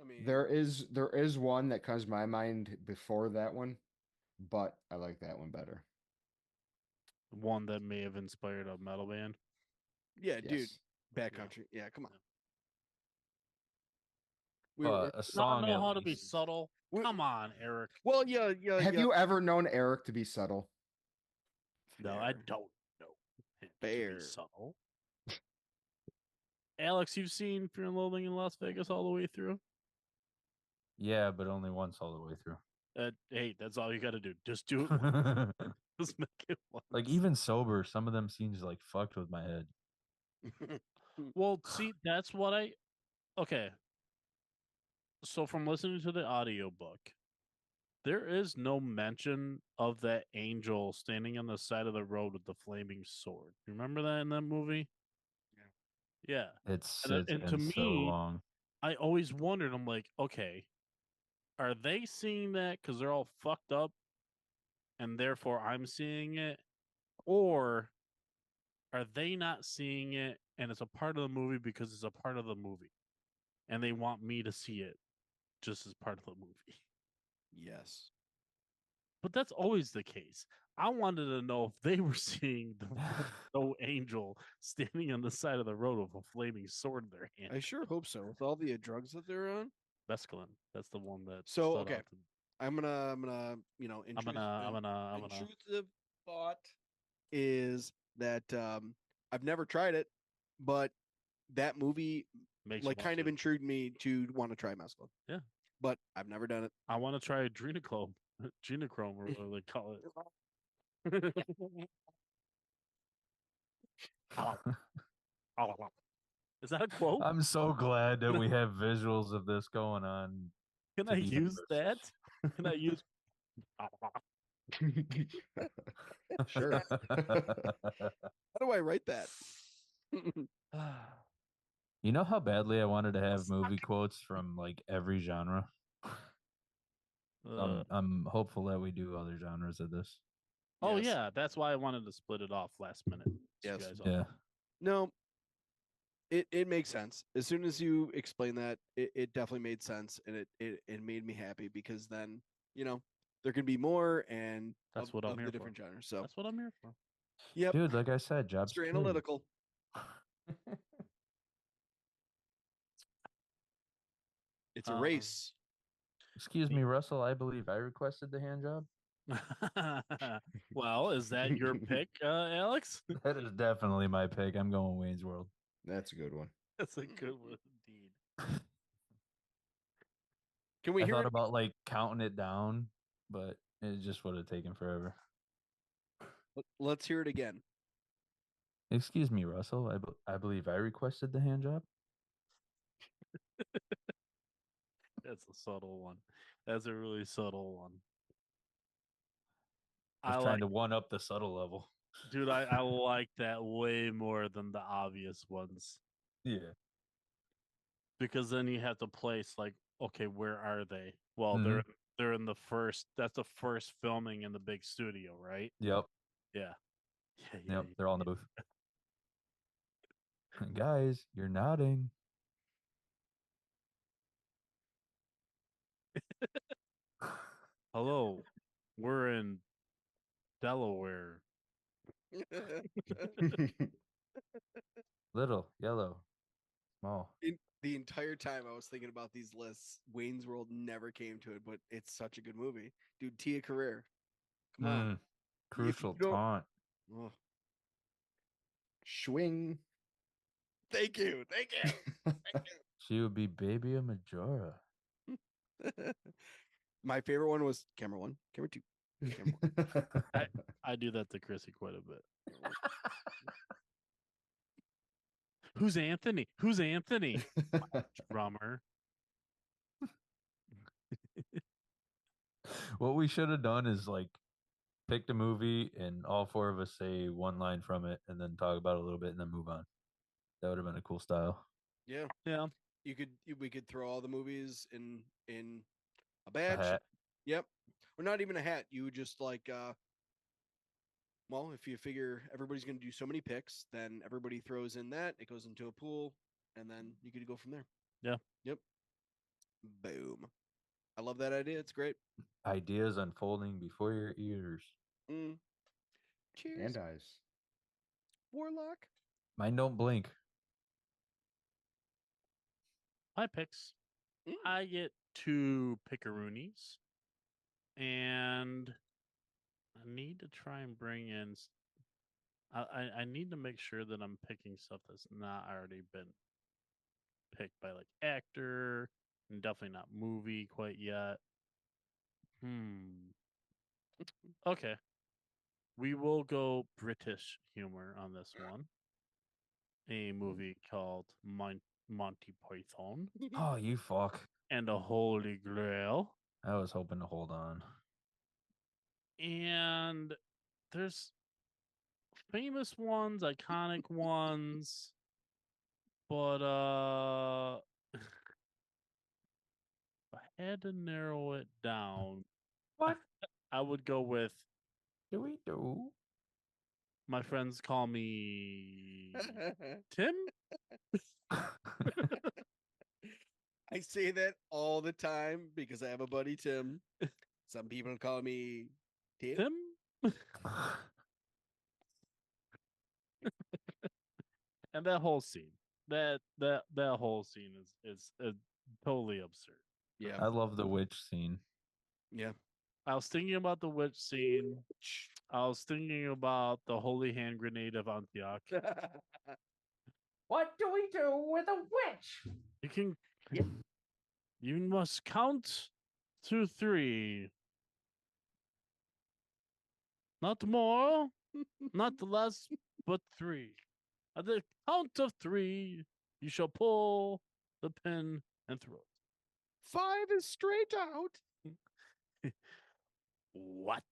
I mean, There is one that comes to my mind before that one, but I like that one better. One that may have inspired a metal band. yeah, dude. Yes. Backcountry. Yeah, come on. But a song Not know at how to be least. subtle. Come on, Eric. Well, yeah. Have you ever known Eric to be subtle? No, I don't know him to be Fair. subtle. Alex, you've seen Fear and Loathing in Las Vegas all the way through? Yeah, but only once all the way through. Hey, that's all you got to do. Just do it. Once. Just make it once. Like even sober, some of them scenes like fucked with my head. Well, see, that's what I. Okay. So from listening to the audiobook, there is no mention of that angel standing on the side of the road with the flaming sword. You remember that in that movie? Yeah. It's And been to so me, long. I always wondered, I'm like, okay, are they seeing that because they're all fucked up and therefore I'm seeing it? Or are they not seeing it and it's a part of the movie because it's a part of the movie and they want me to see it just as part of the movie? Yes. But that's always the case. I wanted to know if they were seeing the no angel standing on the side of the road with a flaming sword in their hand. I sure hope so. With all the drugs that they're on. Mescaline. That's the one that. So, stood okay. out to me. I'm gonna intrusive thought is that I've never tried it, but that movie Makes you like want kind of to. intrigued me to want to try mescaline. Yeah. but I've never done it. I want to try adrenochrome, genochrome, or whatever they call it. Is that a quote? I'm so glad that we have visuals of this going on. Can to I the use that? universe. Can I use? Sure. How do I write that? You know how badly I wanted to have movie quotes from like every genre? I'm hopeful that we do other genres of this. Oh Yes. yeah, that's why I wanted to split it off last minute. So you Yes. guys all Yeah. know. No, it makes sense. As soon as you explain that, it definitely made sense, and it made me happy because then there can be more and That's of, what I'm of here the for. different genres. So That's what I'm here for. yep, Dude, like I said, job Mr. security. Analytical. It's a race. Excuse me, Russell. I believe I requested the hand job. Well, is that your pick, Alex? That is definitely my pick. I'm going Wayne's World. That's a good one. That's a good one indeed. Can we I hear thought it? about like counting it down, but it just would have taken forever. Let's hear it again. Excuse me, Russell. I believe I requested the hand job. That's a subtle one. That's a really subtle one. I was I trying like, to one up the subtle level. dude. I like that way more than the obvious ones Yeah. because then you have to place like, okay, where are they? Well, Mhm. they're in the first. That's the first filming in the big studio, right? Yep. Yeah. Yeah. Yep. They're all in the booth. Guys, you're nodding. Hello, we're in Delaware. Little, yellow, small. The entire time I was thinking about these lists, Wayne's World never came to it, but it's such a good movie, dude. Tia Carrere, come on. If Crucial you don't, taunt. oh, Swing. thank you, thank you. She would be Baby a Majora. My favorite one was camera one, camera two, camera one. I do that to Chrissy quite a bit. Who's Anthony? Who's Anthony? Drummer. What we should have done is like picked a movie and all four of us say one line from it and then talk about it a little bit and then move on. That would have been a cool style. Yeah, Yeah. we could throw all the movies in a A batch. hat. Yep, or not even a hat. You would just like well, if you figure everybody's going to do so many picks, then everybody throws in that. It goes into a pool, and then you could go from there. Yeah. Yep. Boom. I love that idea. It's great. Ideas unfolding before your ears. Mm. Cheers, And eyes. Warlock. Mine don't blink. My picks. Mm. I get 2 pickaroonies, and I need to try and bring in. I need to make sure that I'm picking stuff that's not already been picked by like actor, and definitely not movie quite yet. Okay. We will go British humor on this one. A movie called Monty Python Oh, you fuck. and the Holy Grail. I was hoping to hold on. And there's famous ones, iconic ones, but if I had to narrow it down, What I would go with do we do? my friends call me Tim. I say that all the time because I have a buddy Tim. Some people call me Tim. Tim. And that whole scene, that whole scene is totally absurd. Yeah. I love the witch scene. Yeah. I was thinking about the witch scene. I was thinking about the holy hand grenade of Antioch. What do we do with a witch? You can Yeah. You must count to 3. Not more, not less, but 3. At the count of 3, you shall pull the pin and throw 5 is straight out. it. What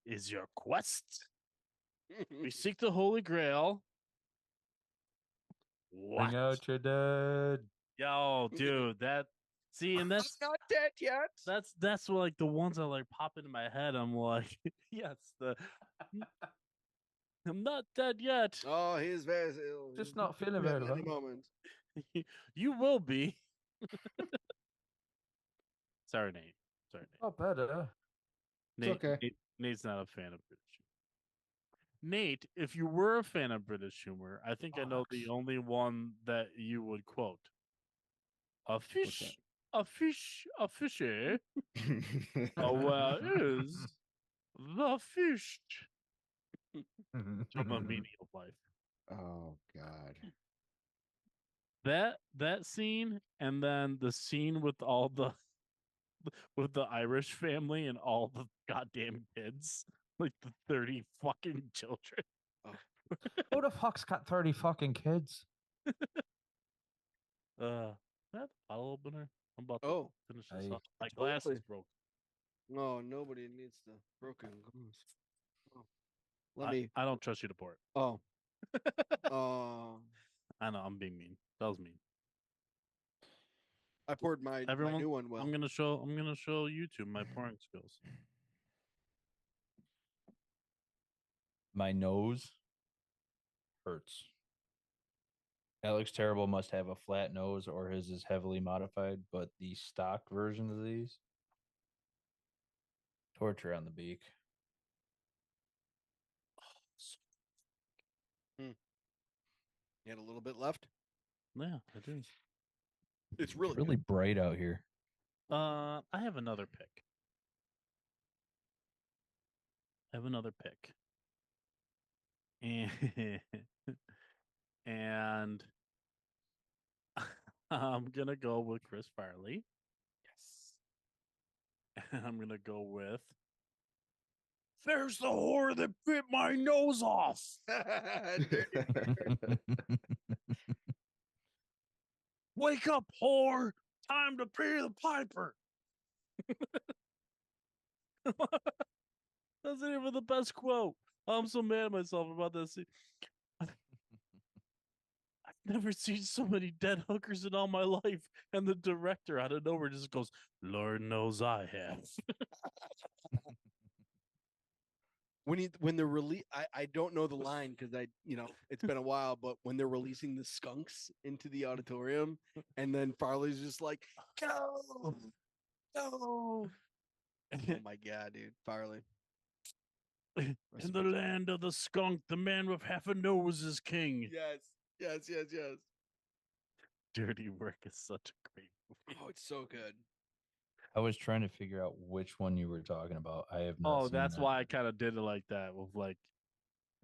is your quest? We seek the Holy Grail. What? Bring out your dead. Yo, dude, that see, and I'm not dead yet. that's what, like the ones that like pop into my head. I'm like, yes, I'm not dead yet. Oh, he's very ill. Just He'll not be feeling dead very in any well. moment. You will be. Sorry, Nate. Sorry, Nate. Not better. okay. Nate's not a fan of British humor. Nate, if you were a fan of British humor, I think I know the Fox. only one that you would quote. A that? fish, a fishy. Where is the fish? To my meaning of life. Oh God. That scene, and then the scene with all the with the Irish family and all the goddamn kids, like the 30 fucking children. Who the fuck's got 30 fucking kids? That bottle opener. I'm about to Oh, finish this I off. My glass totally. is broke. No, nobody needs the broken glass. Oh. Let me. I don't trust you to pour it. Oh. Oh. I know I'm being mean. That was mean. I poured my Everyone, new one. Well, I'm gonna show YouTube my pouring skills. My nose hurts. Alex Terrible must have a flat nose or his is heavily modified, but the stock version of these, torture on the beak. you had a little bit left. Yeah, I do. It's really, Really bright out here. I have another pick. And and I'm gonna go with Chris Farley. Yes. And I'm gonna go with there's the whore that bit my nose off. good. Wake up, whore! Time to pay the piper. That's even the best quote. I'm so mad at myself about that scene. I've never seen so many dead hookers in all my life. And the director out of nowhere just goes, Lord knows I have. When they're I don't know the line because it's been a while, but when they're releasing the skunks into the auditorium, and then Farley's just like, go, go. Oh my god, dude, Farley. In the land of the skunk, the man with half a nose is king. Yes. Dirty Work is such a great movie. Oh, it's so good. I was trying to figure out which one you were talking about. I have not. Oh, seen that's that. why I kind of did it like that with like,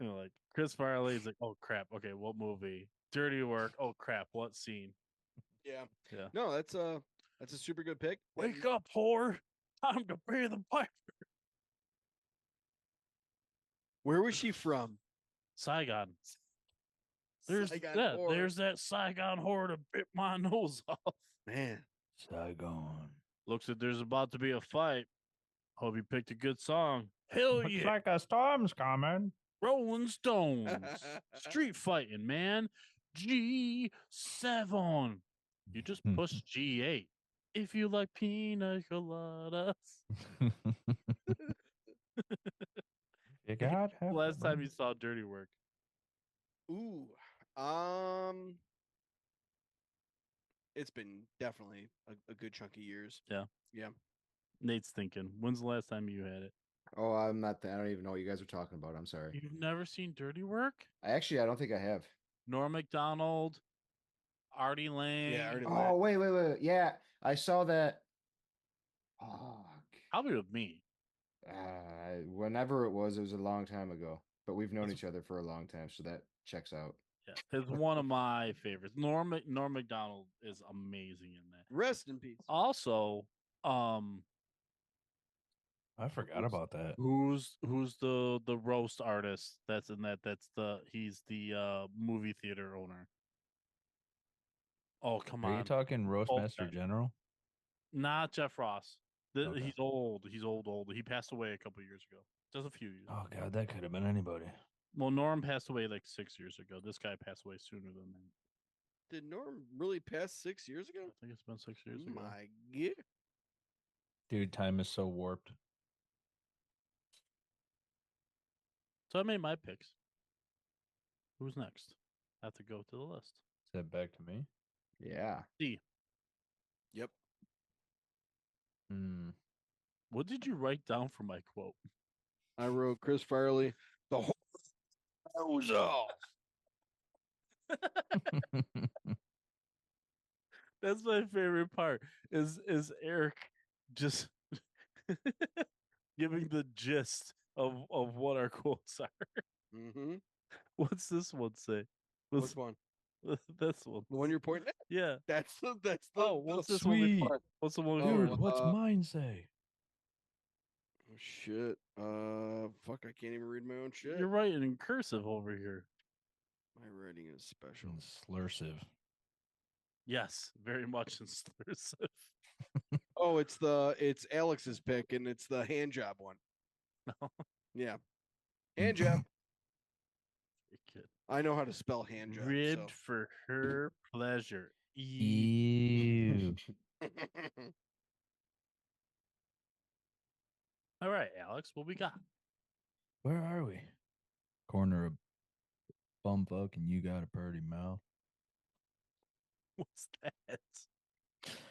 like Chris Farley's like, oh crap, okay, what movie? Dirty Work. Oh crap, what scene? Yeah. Yeah. No, that's a super good pick. Wake up, whore! Time to pay the piper. Where was she from? Saigon. There's Saigon whore. there's that Saigon whore that bit my nose off. Man. Saigon. Looks like there's about to be a fight. Hope you picked a good song. Hell Looks yeah. like a storm's coming. Rolling Stones. Street fighting, man. G7. You just push G8. If you like pina coladas. You got Last time you saw Dirty Work. Ooh. It's been definitely a good chunk of years. Yeah. Yeah. Nate's thinking. When's the last time you had it? Oh, I'm not. I don't even know what you guys are talking about. I'm sorry. You've never seen Dirty Work? I don't think I have. Norm Macdonald, Artie Lang. Yeah, Artie Oh, wait. Yeah, I saw that. Oh, Probably with me. whenever it was a long time ago. But we've known each other for a long time, so that checks out. Yeah, it's one of my favorites. Norm Macdonald is amazing in that. Rest in peace. Also, um, I forgot Who's- about that. who's the roast artist that's in that? He's the movie theater owner. Oh, come Are you on. talking Roastmaster Okay. General? Not Jeff Ross. Okay. He's old. He's old. He passed away a couple years ago. Just a few years. Oh God, that could have been anybody. Well, Norm passed away like 6 years ago. This guy passed away sooner than that. Did Norm really pass 6 years ago? I think it's been 6 years ago. My God. Dude, time is so warped. So I made my picks. Who's next? I have to go to the list. Is that back to me? Yeah. D. Yep. Hmm. What did you write down for my quote? I wrote Chris Farley. The whole was off. That's my favorite part. Is Eric just giving the gist of what our quotes are? Mm-hmm. What's this one say? Which one? This one. The one you're pointing at? Yeah. That's the Oh, what's this Sweet. one? What's the one? Oh, Dude, what's mine say? Oh, shit. Fuck, I can't even read my own shit. You're writing in cursive over here. My writing is special. Slursive. Yes, very much in slursive. Oh, it's Alex's pick, and it's the hand job one. No. Yeah. Hand job. Very good. I know how to spell hand job. Ribbed for her pleasure. Ew. All right, Alex, what we got? Where are we? Corner of bumfuck and you got a pretty mouth. What's that?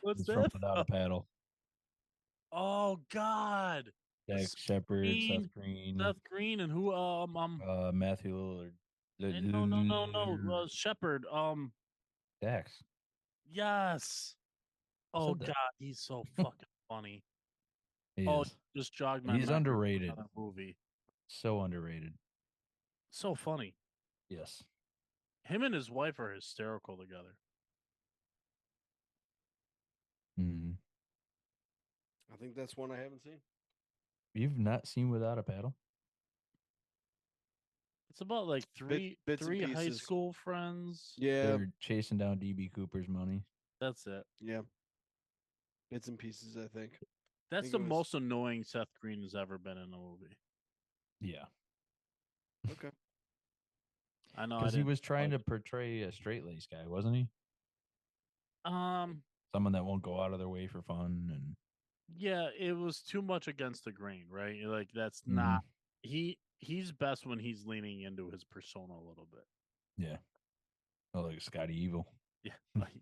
What's It's from that? Without a Paddle. Oh God. Jack Shepard, Green. Seth Green, Seth Green and who Matthew Lillard. no Shepard. Dax. Yes. I Oh said that. God, he's so fucking funny. He Oh, is. just jogged my He's memory underrated. on that movie. So underrated. So funny. Yes. Him and his wife are hysterical together. Mm-hmm. I think that's one I haven't seen. You've not seen Without a Paddle? It's about like three bits and high pieces. school friends. Yeah. They're chasing down DB Cooper's money. That's it. Yeah. Bits and pieces, I think. That's think the it was- most annoying Seth Green has ever been in a movie. Yeah. Okay. I know. Because he was trying to portray a straight laced guy, wasn't he? Someone that won't go out of their way for fun and Yeah, it was too much against the grain, right? Like that's not he's best when he's leaning into his persona a little bit. yeah. Oh, like Scotty Evil. Yeah. Like,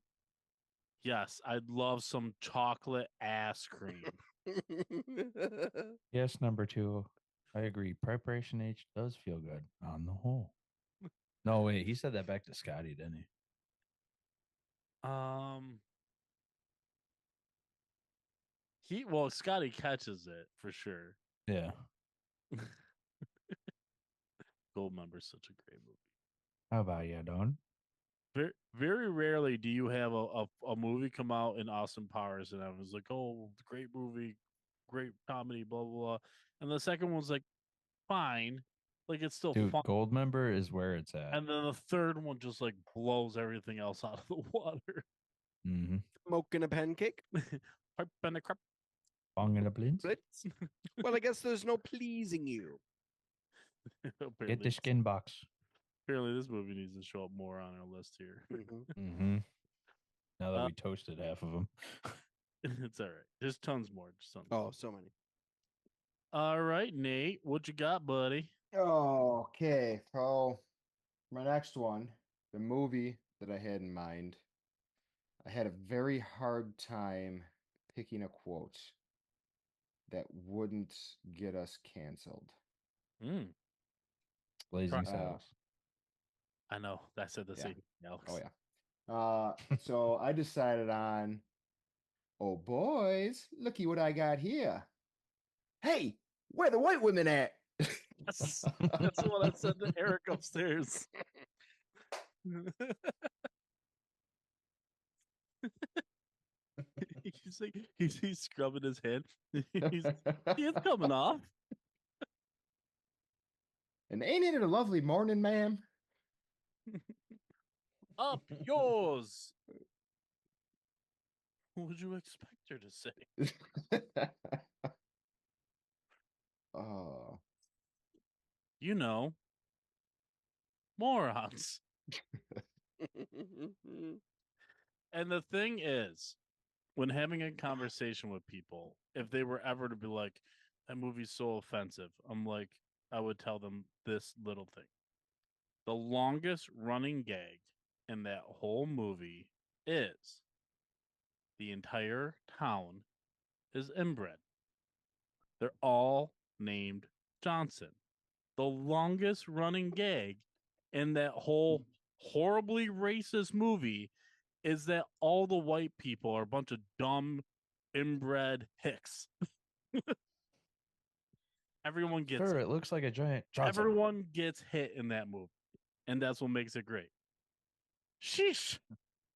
yes, I'd love some chocolate ass cream. Yes, number 2. I agree. Preparation H does feel good on the whole. No, wait, he said that back to Scotty, didn't he? Scotty catches it for sure. Yeah. Goldmember's such a great movie. How about you, Don? Very, very rarely do you have a movie come out in Austin Powers and I was like, oh, great movie, great comedy, blah, blah, blah. And the second one's like, fine. Like, it's still Dude, fun. Goldmember is where it's at. And then the third one just like blows everything else out of the water. Mm-hmm. Smoking a pancake? Pipe and a crap. Bong in a blitz. Blitz? Well, I guess there's no pleasing you. Get the skin box. Apparently, this movie needs to show up more on our list here. Mm-hmm. Now that we toasted half of them. It's all right. There's tons more. Just tons. Oh, so many. All right, Nate, what you got, buddy? Okay. So my next one, the movie that I had in mind, I had a very hard time picking a quote that wouldn't get us canceled. Blazing Saddles. I know. I said the Yeah. same thing, Alex. Oh yeah. So I decided on, oh boys, looky what I got here. Hey, where the white women at? That's what I said to Eric upstairs. He's like he's scrubbing his hand. It's coming off. And ain't it a lovely morning, ma'am? Up yours. What would you expect her to say? Oh. You know, morons. And the thing is, when having a conversation with people, if they were ever to be like, that movie's so offensive, I'm like, I would tell them this little thing. The longest running gag in that whole movie is the entire town is inbred. They're all named Johnson. The longest running gag in that whole horribly racist movie is that all the white people are a bunch of dumb inbred hicks. Everyone gets Sure, it looks like a giant Johnson. everyone gets hit in that movie, and that's what makes it great. Sheesh,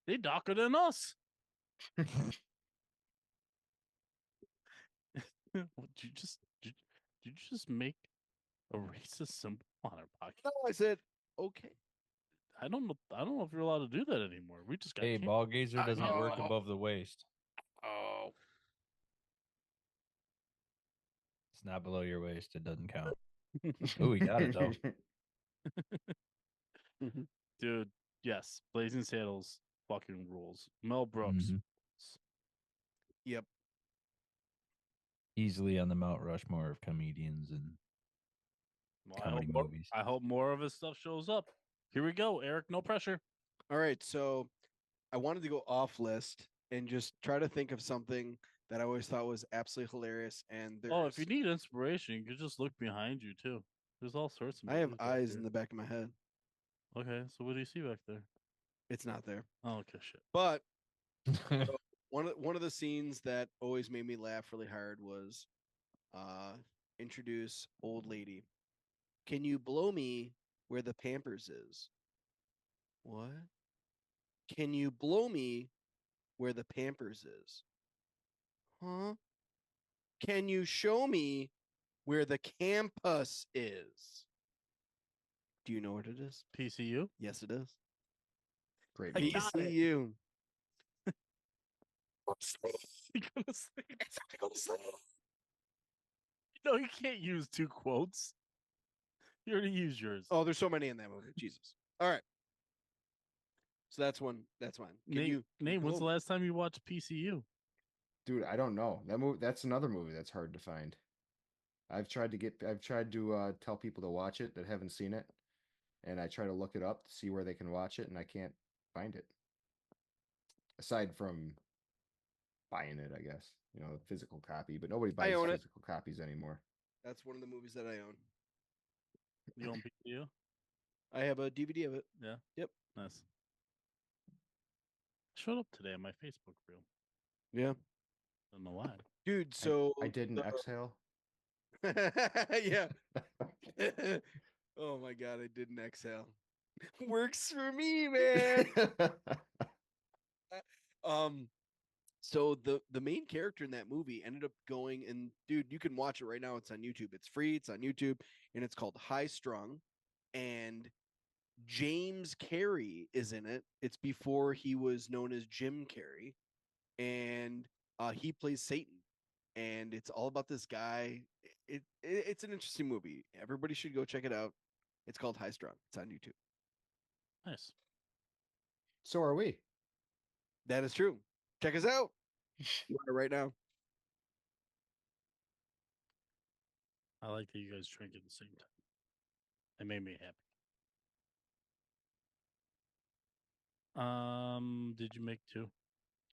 they darker than us. Did you just make a racist symbol on our podcast? No, I said okay. I don't know if you're allowed to do that anymore. We just got Hey, ball gazer doesn't know. work above the waist. Oh, It's not below your waist. It doesn't count. Oh, he got it though. dude. Yes, Blazing Saddles fucking rules. Mel Brooks. Mhm. yep. Easily on the Mount Rushmore of comedians and Well, comedy movies. I hope more of his stuff shows up. Here we go, Eric. No pressure. All right, so I wanted to go off list and just try to think of something that I always thought was absolutely hilarious. And Oh, if you there's- need inspiration, you can just look behind you too. There's all sorts of. I have movies out eyes there. in the back of my head. Okay, so what do you see back there? It's not there, Oh, okay, shit. but one of the scenes that always made me laugh really hard was introduce old lady. Can you blow me where the Pampers is? What? Can you blow me where the Pampers is? Huh? Can you show me where the campus is? Do you know what it is? PCU. Yes, it is. Great I movie. got it. PCU. You gonna say- No, you can't use two quotes. You already used yours. Oh, there's so many in that movie. Jesus. All right. So that's one. That's one. Can Nate, you Nate, when's the blow- last time you watched PCU? Dude, I don't know. That's another movie that's hard to find. I've tried to tell people to watch it that haven't seen it, and I try to look it up to see where they can watch it, and I can't find it. Aside from buying it, I guess. You know, a physical copy, but nobody buys own it. physical copies anymore. That's one of the movies that I own. You on PCU? I have a DVD of it. Yeah. Yep. Nice. Showed up today on my Facebook reel. Yeah. Don't know why. Dude, so I didn't the- exhale. yeah. Oh my god, I didn't exhale. Works for me, man. So the main character in that movie ended up going, and dude, you can watch it right now. It's on YouTube. It's free. It's on YouTube, and it's called High Strung. And James Carey is in it. It's before he was known as Jim Carrey, and he plays Satan. And it's all about this guy. It's an interesting movie. Everybody should go check it out. It's called High Strung. It's on YouTube. Nice. So are we. That is true. Check us out. You want it right now. I like that you guys drink at the same time. It made me happy. Did you make two?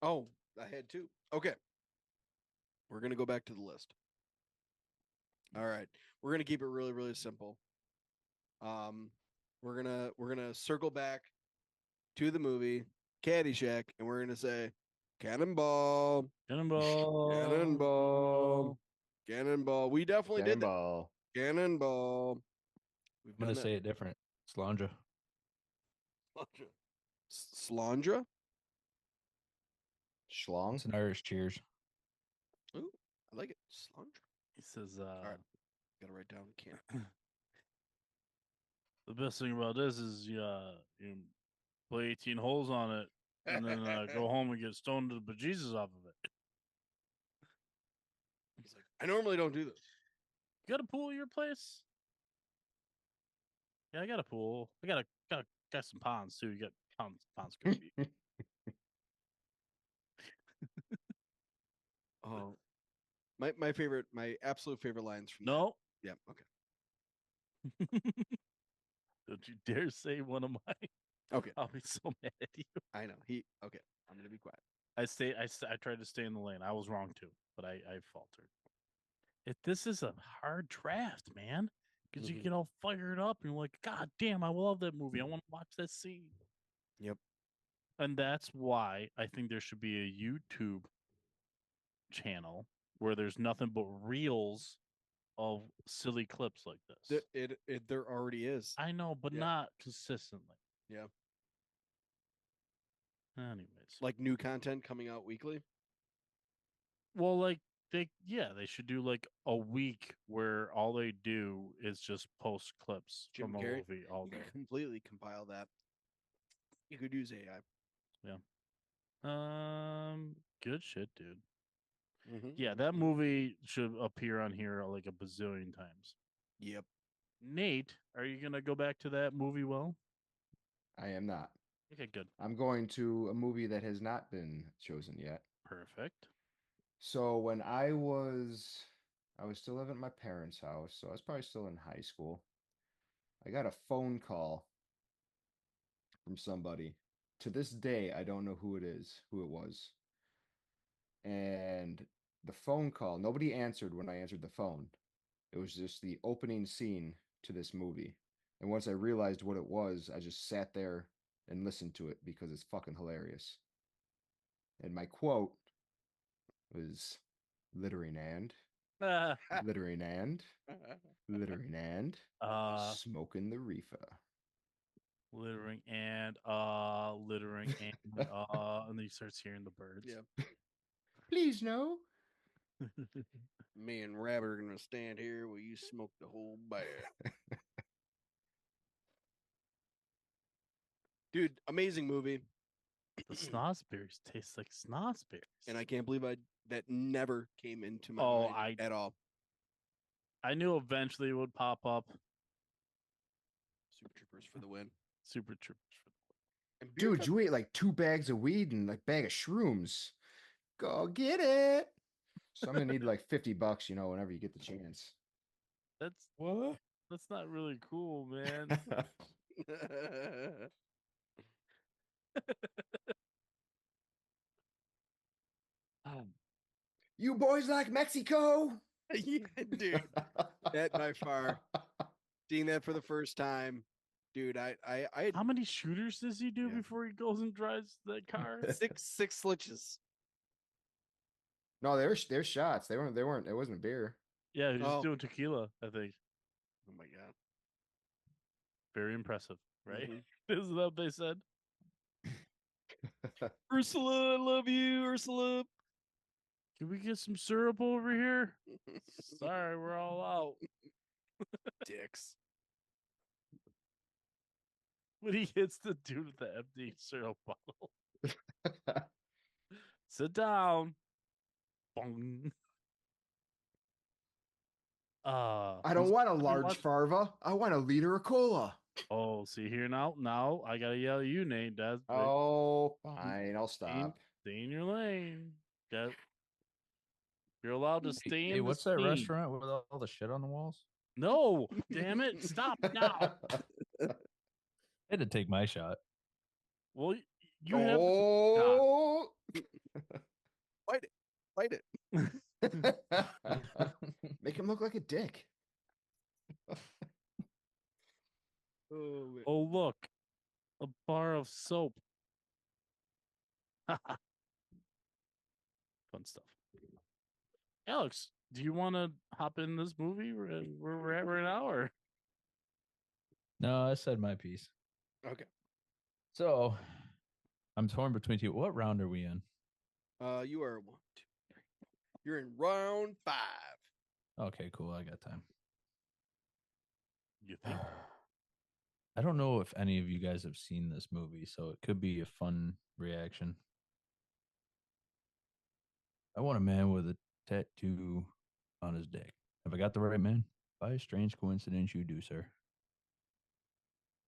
Oh, I had two. Okay. We're gonna go back to the list. All right. We're gonna keep it really, really simple. We're gonna circle back to the movie Caddyshack, and we're gonna say Cannonball, Cannonball. Cannonball, Cannonball. We definitely did that. Cannonball. Cannonball. We've I'm gonna done say it different. Slandra. Slandra. Schlong. It's an Irish cheers. Ooh, I like it. Slandra. He says, right. Gotta write down. Can't. the best thing about this is you play 18 holes on it and then go home and get stoned to the bejesus off of it. He's like, I normally don't do this. You got a pool at your place? Yeah, I got a pool. I got some ponds too. You got ponds could be. Oh, my absolute favorite lines from No. that. Yeah. Okay. Don't you dare say one of mine. Okay. I'll be so mad at you. I know. Okay. I'm gonna be quiet. I tried to stay in the lane. I was wrong too, but I faltered. This is a hard draft, man. Because you Mhm. get all fired up and you're like, God damn, I love that movie. I want to watch that scene. Yep. And that's why I think there should be a YouTube channel where there's nothing but reels of silly clips like this. There already is. I know, but Yeah. not consistently. Yeah. Anyways. Like new content coming out weekly. Well, like they should do like a week where all they do is just post clips Jim from a Carrey, movie all You day. could completely compile that. You could use AI. Good shit, dude. Mm-hmm. Yeah, that movie should appear on here like a bazillion times. Yep. Nate, are you gonna go back to that movie? Well, I am not. okay, good, I'm going to a movie that has not been chosen yet. perfect. So when I was still living at my parents' house, so I was probably still in high school. I got a phone call from somebody. To this day, I don't know who it was. And the phone call, nobody answered when I answered the phone. It was just the opening scene to this movie. And once I realized what it was, I just sat there and listened to it because it's fucking hilarious. And my quote was littering and littering and littering and smoking the reefer. Littering and and then he starts hearing the birds. Yeah. Please no. Me and Rabbit are gonna stand here while you smoke the whole bag. Dude, amazing movie. The snozberries taste like snozberries. And I can't believe that never came into my Oh, mind at all. I knew eventually it would pop up. Super Troopers for the win. Super Troopers. And Beer Dude, Fest- you ate like 2 bags of weed and like bag of shrooms. Go get it. So I'm gonna need like $50, whenever you get the chance. That's What? That's not really cool, man. You boys like Mexico? Yeah, dude. That by far. Seeing that for the first time, dude. I had How many shooters does he do Yeah. before he goes and drives that car? six slitches. No, they're shots. They weren't. It wasn't beer. Yeah, he's just Oh. doing tequila, I think. Oh my god. Very impressive, right? Mhm. Isn't that what they said? Ursula, I love you, Ursula. Can we get some syrup over here? Sorry, we're all out. Dicks. When he hits the dude with the empty syrup bottle. Sit down. Bong. I don't want a large farva. I want a liter of cola. Oh, see here now. Now I gotta yell at you, Nate. That's Oh, fine. I'll stay stop. in your lane. You're allowed to stay in Hey, the what's that scene. restaurant with all the shit on the walls? No, damn it! Stop now. I had to take my shot. Well, you have. Oh. Fight it. Make him look like a dick. Oh, Oh, look, a bar of soap. Fun stuff. Alex, do you want to hop in this movie where we're at right now, or No, I said my piece. okay. So I'm torn between two. What round are we in? You are 1, 2, 3, 4. You're in round 5. Okay, cool. I got time. You think? I don't know if any of you guys have seen this movie, so it could be a fun reaction. I want a man with a tattoo on his dick. Have I got the right man? By a strange coincidence, you do, sir.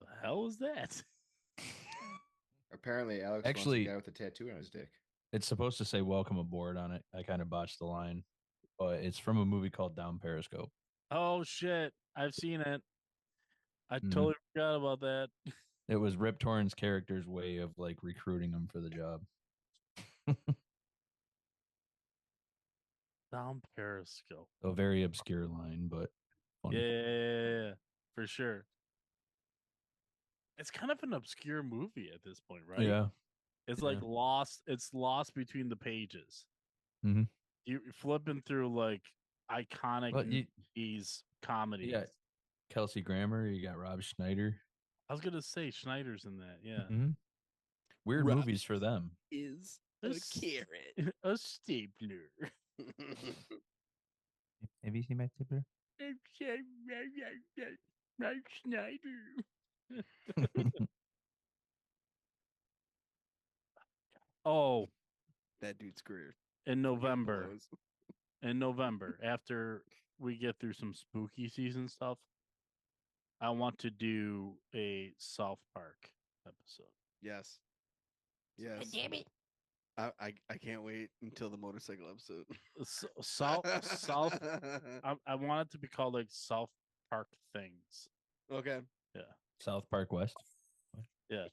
The hell is that? Apparently, Alex Actually- wants a guy with a tattoo on his dick. It's supposed to say welcome aboard on it. I kind of botched the line, but it's from a movie called Down Periscope. Oh shit! I've seen it. I Mhm. totally forgot about that. It was Rip Torn's character's way of like recruiting him for the job. Down Periscope. A very obscure line, but funny. Yeah, for sure. It's kind of an obscure movie at this point, right? Yeah. It's yeah. like lost. It's lost between the pages. Mhm. You're flipping through like iconic Well, you- 90s comedies. got Kelsey Grammer, you got Rob Schneider. I was gonna say Schneider's in that. Yeah. Mhm. Weird Rob movies for them. Is A a carrot. A stapler. Have you seen my tipper? Rob Schneider. Oh, That dude's career. in November. blows. In November, after we get through some spooky season stuff, I want to do a South Park episode. Yes. Yes. Damn it. I can't wait until the motorcycle episode. South. I want it to be called like South Park things. Okay. Yeah. South Park West. Yeah.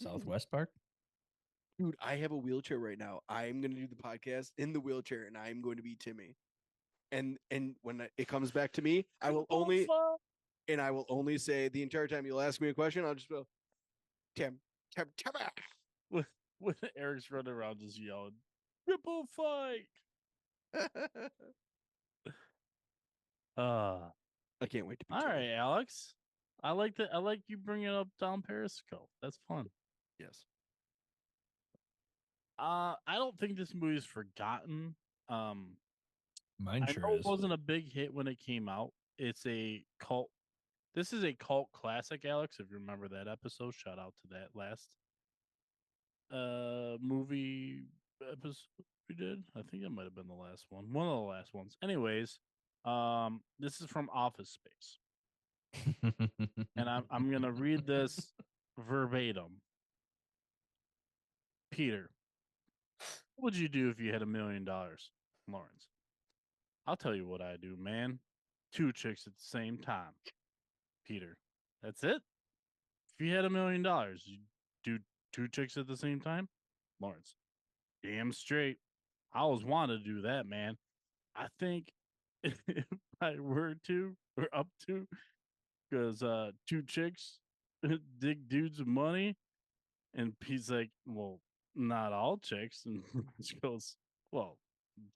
Southwest Park? Dude, I have a wheelchair right now. I'm going to do the podcast in the wheelchair, and I'm going to be Timmy. And when it comes back to me, I will only say the entire time you'll ask me a question, I'll just go, Tim. When Eric's running around just yelling, "Triple fight!" I can't wait to be All Timmy. right, Alex. I like that. I like you bringing up Down Periscope. That's fun. Yes. I don't think this movie is forgotten. Mine I sure know is. it wasn't a big hit when it came out. It's a cult. This is a cult classic, Alex. If you remember that episode, shout out to that last movie episode we did. I think that might have been the last one. One of the last ones. Anyways, this is from Office Space. And I'm gonna read this verbatim. Peter, what would you do if you had $1 million? Lawrence, I'll tell you what I do, man. 2 chicks at the same time. Peter, that's it? If you had $1 million, you do 2 chicks at the same time? Lawrence, damn straight. I always wanted to do that, man. I think if I were to or up to, because 2 chicks dig dudes with money, and he's like, well, not all chicks, and she goes, well,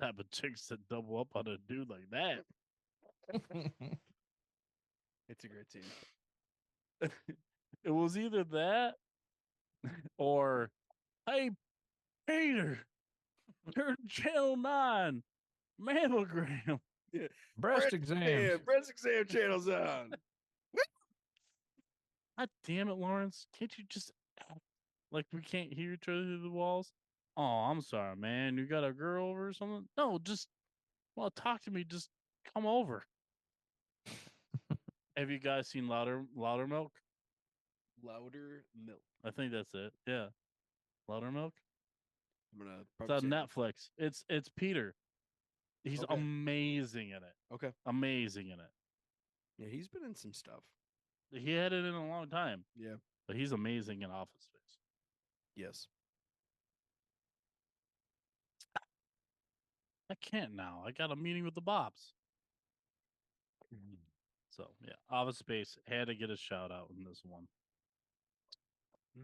type of chicks that double up on a dude like that. It's a great scene. It was either that or, hey, Peter, turn to channel 9, mammogram. Breast exams. Yeah, breast exam channel's on. God damn it, Lawrence. Can't you just act like we can't hear each other through the walls? Oh, I'm sorry, man. You got a girl over or something? No, just well, talk to me. Just come over. Have you guys seen Louder Milk? Louder milk. I think that's it. Yeah, Louder Milk. I'm gonna It's probably on say Netflix. It's Peter. He's Okay. amazing in it. Okay. Amazing in it. Yeah, he's been in some stuff. He had it in a long time, Yeah. but he's amazing in Office Space. Yes. I can't now. I got a meeting with the Bobs. So yeah, Office Space had to get a shout out in this one.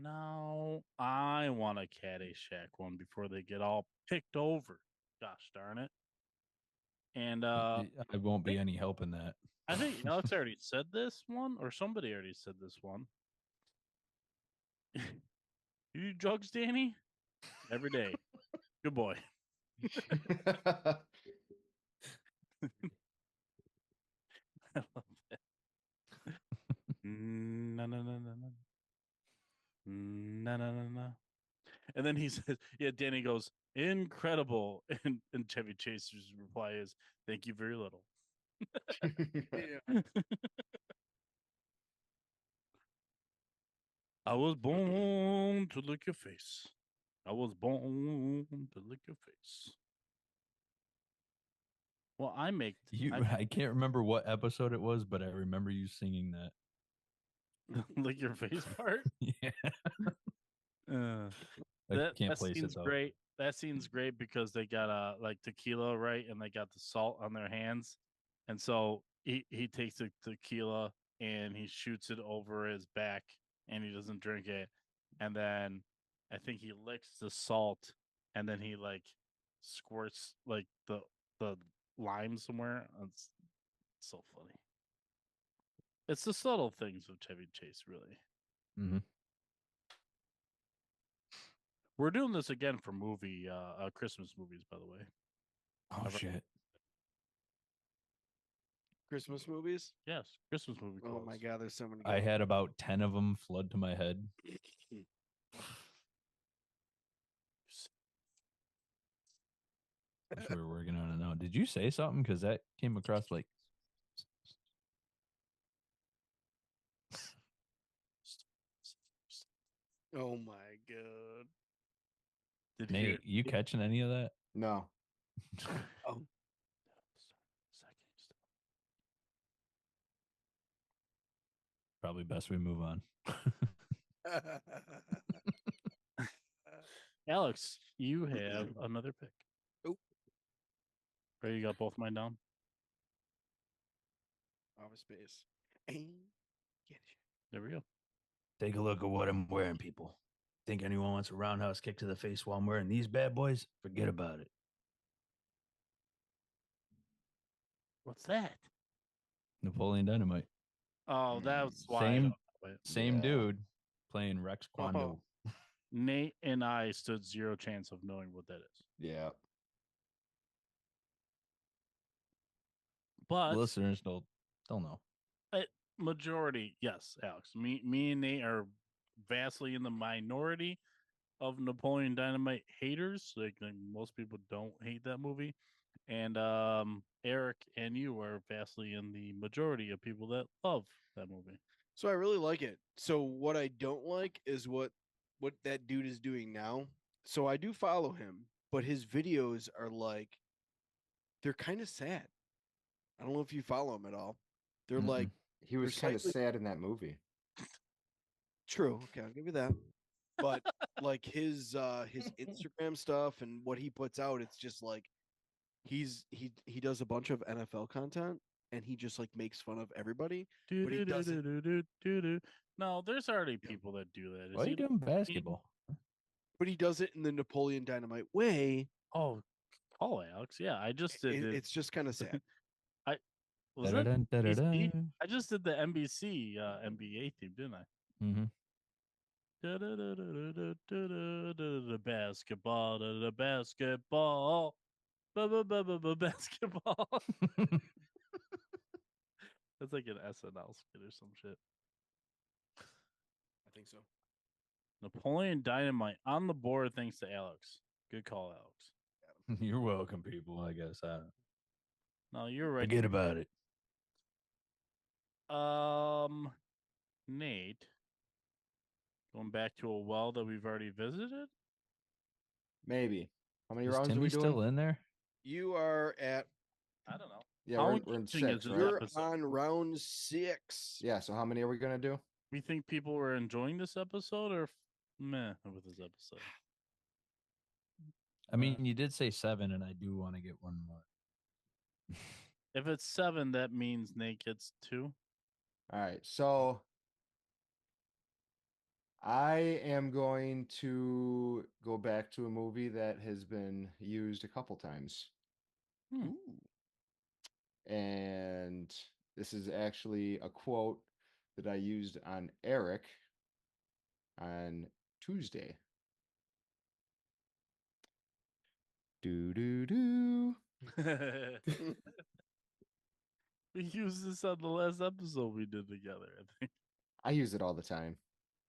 Now I want a Caddyshack one before they get all picked over. Gosh darn it! And I won't be any help in that. I think Alex already said this one, or somebody already said this one. You do drugs, Danny? Every day. Good boy. I love that. Na na na na na. Na na na na. And then he says, "Yeah." Danny goes, "Incredible," and Chevy Chase's reply is, "Thank you very little." Yeah. I was born to lick your face. I was born to lick your face. Well, I make I can't remember what episode it was, but I remember you singing that. lick your face part. Yeah. Uh, I can't that place scene's it though. great. That scene's great because they got like tequila, right? And they got the salt on their hands. And so he takes the tequila and he shoots it over his back and he doesn't drink it. And then I think he licks the salt and then he like squirts like the lime somewhere. It's so funny. It's the subtle things of Chevy Chase, really. Mm-hmm. We're doing this again for Christmas movies, by the way. Oh shit. Christmas movies. Yes, Christmas movie Oh quotes. my god, there's so many. I good had about 10 of them flood to my head. ones. That's what we're working on it now. Did you say something? Because that came across like Oh my god. Did you hear Nate, you catching any of that? No. Oh. Probably best we move on. Alex, you have another pick. Oh. Ready? You got both mine down? Office Space. And get it. There we go. Take a look at what I'm wearing, people. Think anyone wants a roundhouse kick to the face while I'm wearing these bad boys? Forget about it. What's that? Napoleon Dynamite. Oh, that's why. Same- I know it. Same Yeah. dude playing Rex Kwando. Nate and I stood zero chance of knowing what that is. Yeah. But Listeners don't know. majority, yes, Alex. Me and Nate are vastly in the minority of Napoleon Dynamite haters. Like most people don't hate that movie. And Eric and you are vastly in the majority of people that love that movie. So I really like it. So what I don't like is what that dude is doing now. So I do follow him, but his videos are like they're kind of sad. I don't know if you follow him at all. They're Mm-mm. like He was They're kind of slightly- sad in that movie. true. Okay, I'll give you that. But like his Instagram stuff and what he puts out, it's just like he does a bunch of NFL content and he just like makes fun of everybody. But he doesn't. No, there's already people that do that. Is Why are he you doing basketball? But he does it in the Napoleon Dynamite way. Oh, call Alex. Yeah, I just did it. It's just kind of sad. Was it? Da-da-dun, da-da-dun. I just did the NBC NBA theme, didn't I? Mhm. The basketball, the basketball, basketball. That's like an SNL skit or some shit. I think so. Napoleon Dynamite on the board thanks to Alex. Good call, Alex. You're welcome, people. I guess I don't No, you're right. forget about it. Nate, going back to a well that we've already visited. Maybe. How many Is rounds are Timmy we doing? still in there? You are at I don't know. Yeah, How we're in interesting is 6, this right? you're episode? on round 6. Yeah, so how many are we going to do? We think people were enjoying this episode or meh with this episode. I mean, you did say 7, and I do want to get one more. If it's 7, that means Nate gets 2. All right. So I am going to go back to a movie that has been used a couple times. Hmm. And this is actually a quote that I used on Eric on Tuesday. Do do do. We used this on the last episode we did together, I think. I use it all the time.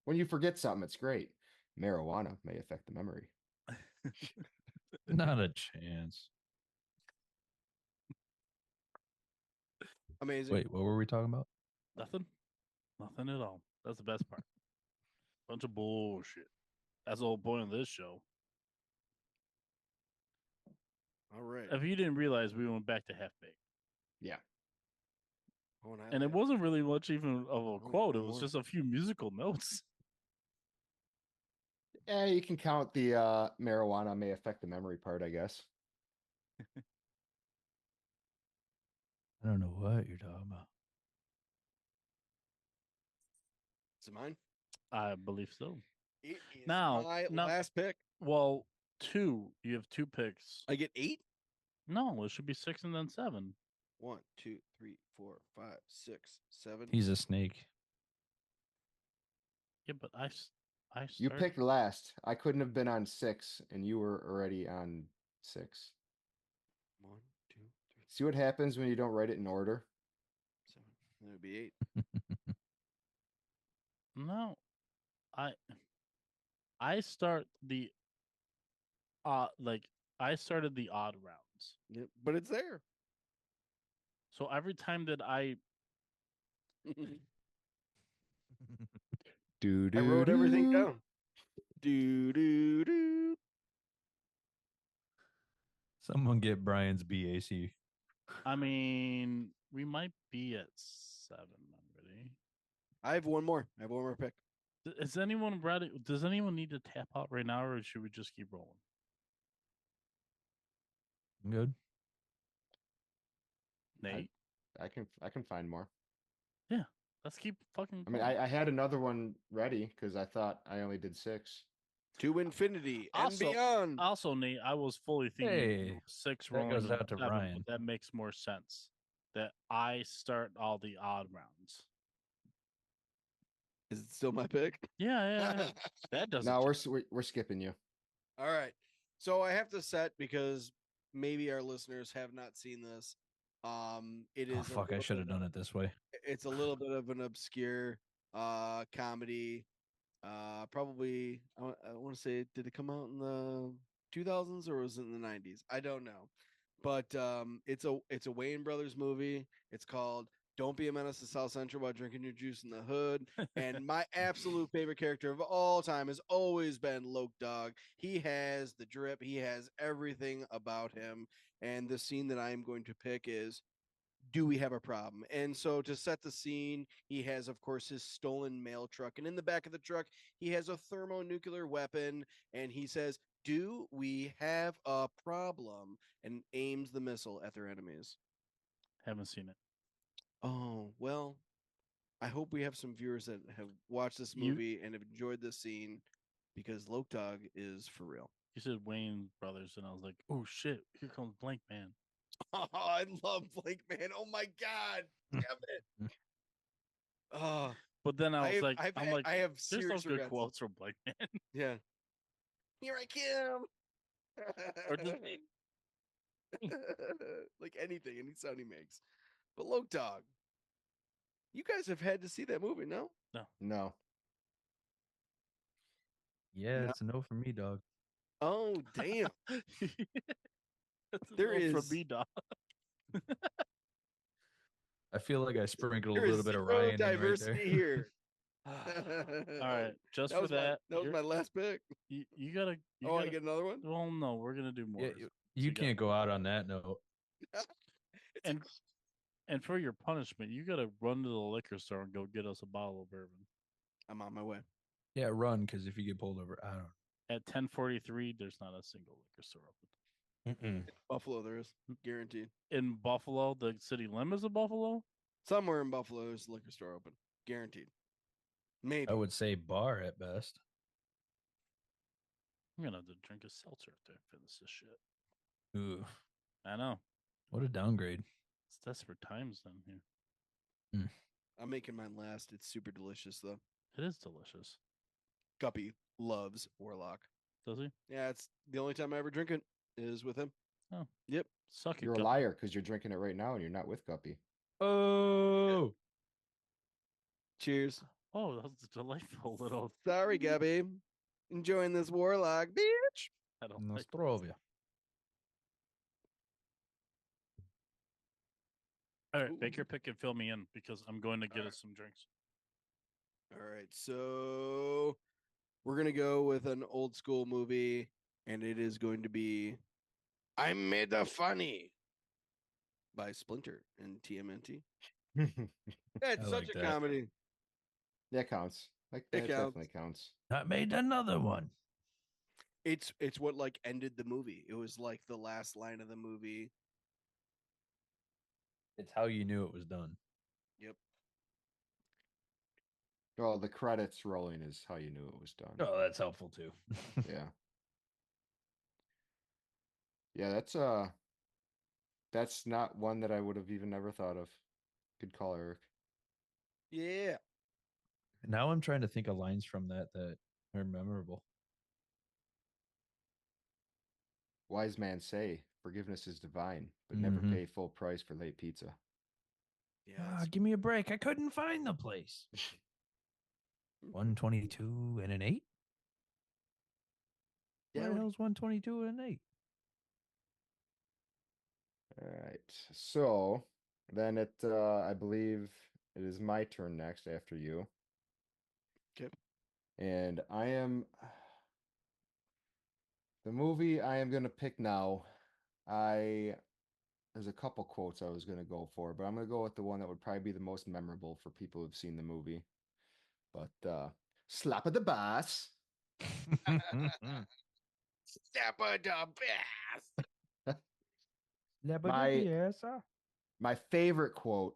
When you forget something, it's great. Marijuana may affect the memory. Not a chance. Amazing. Wait, what were we talking about? Nothing? Nothing at all. That's the best part. Bunch of bullshit. That's the whole point of this show. All right. If you didn't realize, we went back to half baked. Yeah. Oh, And it wasn't really much even of a quote. It one was more. just a few musical notes. Yeah, you can count the marijuana may affect the memory part, I guess. I don't know what you're talking about. Is it mine? I believe so. It is Now, my last pick. Well, two. You have two picks. I get 8? No, it should be 6 and then 7. 1, 2, 3, 4, 5, 6, 7. He's a snake. Yeah, but I You started. picked last. I couldn't have been on 6, and you were already on 6. 1, 2, 3, See what happens when you don't write it in order? 7. That would be 8. No, I start the I started the odd rounds. Yep, but it's there. So every time that I Do I do. wrote everything down. Do do do. Someone get Brian's BAC. I mean, we might be at 7 already. I have one more. I have one more pick. Is anyone ready? Does anyone need to tap out right now, or should we just keep rolling? Good. Nate, I can find more. yeah, let's keep fucking. I mean, going. I had another one ready because I thought I only did 6. To infinity and Also- beyond. Also, Nate, I was fully thinking Hey, 6 that rolling goes into out to 7, Ryan. but that makes more sense. That I start all the odd rounds. Is it still my pick? Yeah. That doesn't. No, change. we're skipping you. All right. So I have to set because maybe our listeners have not seen this. It is Oh a fuck! I little should have bit done of- it this way. It's a little bit of an obscure comedy. Probably I want to say, did it come out in the 2000s or was it in the 90s? I don't know. But it's a Wayne Brothers movie. It's called Don't Be a Menace to South Central while drinking your juice in the hood. And my absolute favorite character of all time has always been Loke Dog. He has the drip. He has everything about him. And the scene that I'm going to pick is, do we have a problem? And so to set the scene, he has, of course, his stolen mail truck. And in the back of the truck, he has a thermonuclear weapon. And he says, do we have a problem? And aims the missile at their enemies. Haven't seen it. Oh, well, I hope we have some viewers that have watched this You- movie and have enjoyed this scene because Loke Dog is for real. You said Wayne Brothers, and I was like, oh shit, here comes Blank Man. Oh, I love Blake, man. Oh my God. Damn it. Oh, But then I was have- like, I've I'm had- like, I have there's no serious good regrets. quotes from Blank Man. Yeah. Here I come. Or just- Like anything, any sound he makes. But Loke Dog, you guys have had to see that movie, no? No. Yeah, No. it's a no for me, dog. Oh, damn. That's a There no from is- me, dog. I feel like I sprinkled There a is little bit of zero Ryan in right diversity there. here. All right, just That for was that, that was you're- my last pick. you gotta. You Oh, gotta I get another one? well, no, we're gonna do more. Yeah, So you got- can't go out on that note. And and for your punishment, you gotta run to the liquor store and go get us a bottle of bourbon. I'm on my way. Yeah, run, because if you get pulled over, I don't. At 10:43, there's not a single liquor store open. Buffalo, there is guaranteed. In Buffalo, the city limits of Buffalo. Somewhere in Buffalo, there's a liquor store open, guaranteed. Maybe. I would say bar at best. I'm gonna have to drink a seltzer after I finish this shit. Ooh, I know what a downgrade. it's desperate times down here. I'm making mine last. It's super delicious though. It is delicious. Guppy loves Warlock. Does he? Yeah, it's the only time I ever drink it is with him. Oh. Yep. Suck it. You're a Guppy. liar because you're drinking it right now and you're not with Guppy. Oh, Cheers. Oh, that was a delightful little. Sorry, Guppy. Enjoying this Warlock, bitch. I don't like. Nostrovia. All right, Ooh. make your pick and fill me in because I'm going to get us some drinks. All right, so we're gonna go with an old school movie, and it is going to be "I Made the Funny" by Splinter and TMNT. It's I such like a that. comedy. That counts. Like It that counts. definitely counts. I made another one. It's what like ended the movie. It was like the last line of the movie. It's how you knew it was done. Yep. Well, the credits rolling is how you knew it was done. Oh, that's helpful too. Yeah. Yeah, that's not one that I would have even never thought of. Good call, Eric. Yeah. Now I'm trying to think of lines from that are memorable. Wise man say, forgiveness is divine, but never Mhm. pay full price for late pizza. Yeah. Ah, it's- give me a break. I couldn't find the place. 122 and an 8? Yeah, Why the what- hell's 122 and an 8? All right. So then I believe it is my turn next after you. Okay. And the movie I am gonna pick now. There's a couple quotes I was gonna go for, but I'm gonna go with the one that would probably be the most memorable for people who've seen the movie. But slap of the bass. Step on the bass. My favorite quote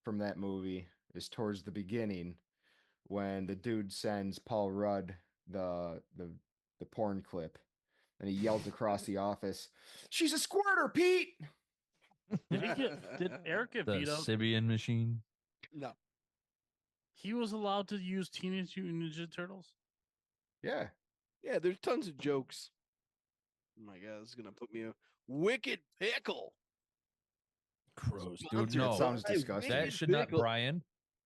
from that movie is towards the beginning when the dude sends Paul Rudd the porn clip and he yells across the office, "She's a squirter, Pete!" Did Eric get The vetoed? Sibian machine. No. He was allowed to use Teenage Mutant Ninja Turtles. Yeah. Yeah, there's tons of jokes. Oh my god, this is gonna put me a wicked pickle. Gross, dude. Sponsored No, It sounds by disgusting. that Wicked should not, Pickle.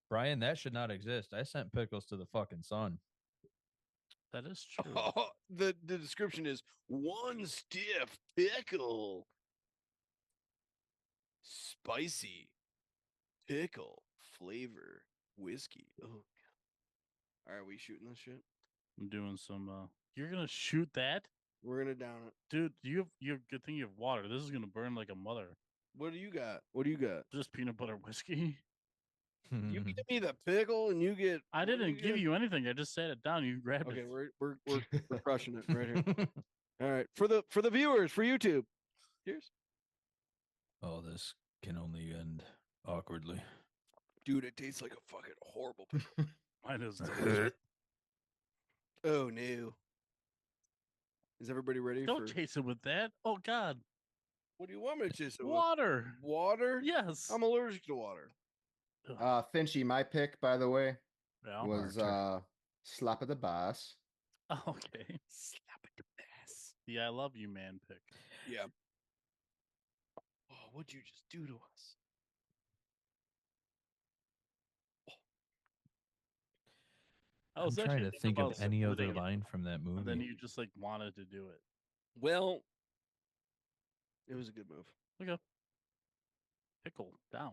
Brian, that should not exist. I sent pickles to the fucking sun. That is true. Oh, the description is one stiff pickle. Spicy pickle flavor whiskey. Oh god. Are we shooting this shit? I'm doing some. You're gonna shoot that, We're gonna down it. dude. You have good thing you have water. This is gonna burn like a mother. What do you got? What do you got? Just peanut butter whiskey. You give me the pickle and you get. I what do didn't give get? you anything. I just sat it down. You grabbed Okay, it. we're crushing it right here. All right, for the viewers for YouTube. Cheers, Oh, this can only end awkwardly. dude. It tastes like a fucking horrible pickle. Mine is delicious. Oh no. Is everybody ready Don't for? chase it with that. Oh God, What do you want me to chase it with? water. Water? Yes. I'm allergic to water. Finchy, my pick, by the way, Yeah. was slap of the bass. Okay. Slap at the bass. Yeah, I love you, man. Pick. Yeah. Oh, what'd you just do to us? I I'm was trying actually to thinking think of about any other splitting it, line from that and then movie. you just like wanted to do it. Well, it was a good move. Okay. Pickle down.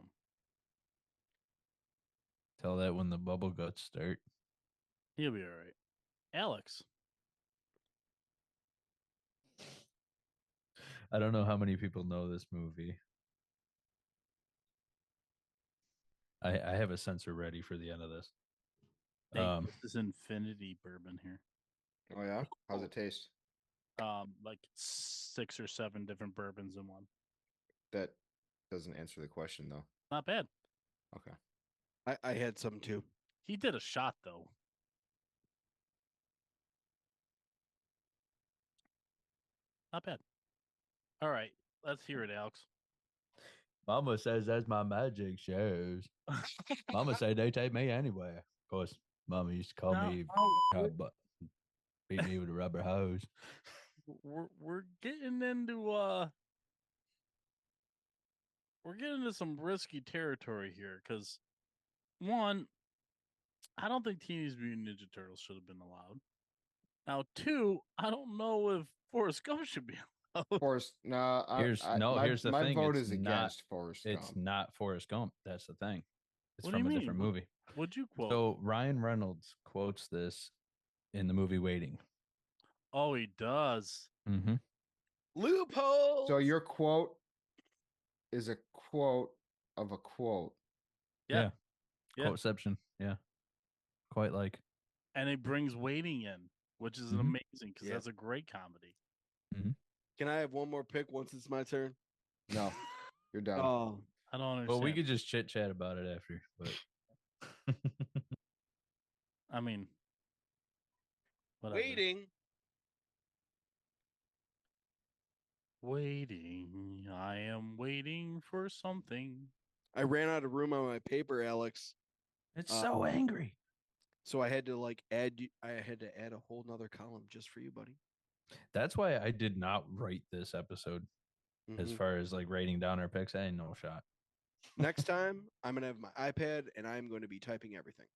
Tell that when the bubble guts start. He'll be all right. Alex. I don't know how many people know this movie. I have a sensor ready for the end of this. This is infinity bourbon here. Oh yeah, how's it taste? Like 6 or 7 different bourbons in one. That doesn't answer the question though. Not bad. Okay. I had some too. He did a shot though. Not bad. All right, let's hear it, Alex. Mama says that's my magic shows. Mama said they take me anywhere. Of course, Mama used to call Now- me now, Beat me with a rubber hose. We're getting into we're getting into some risky territory here because one, I don't think Teenage Mutant Ninja Turtles should have been allowed. Now, two, I don't know if Forrest Gump should be allowed. Forrest, no, Here's the my thing. vote It's is not, against Forrest it's Gump. not Forrest Gump. That's the thing. It's What do you from a mean? different movie. What'd you quote? So Ryan Reynolds quotes this in the movie Waiting. Oh, he does. Mm-hmm. Loophole. So your quote is a quote of a quote. Yeah. Yeah. Quoteception. Yeah. Quite like. And it brings Waiting in, which is Mhm. amazing because Yeah. that's a great comedy. Can I have one more pick once it's my turn? No, you're done. Oh, I don't understand. Well, we could just chit chat about it after, but I mean, whatever. Waiting. I am waiting for something. I ran out of room on my paper, Alex. it's so angry. So I had to add. I had to add a whole nother column just for you, buddy. That's why I did not write this episode as Mhm. far as like writing down our picks. I ain't no shot. Next time, I'm gonna have my iPad and I'm going to be typing everything.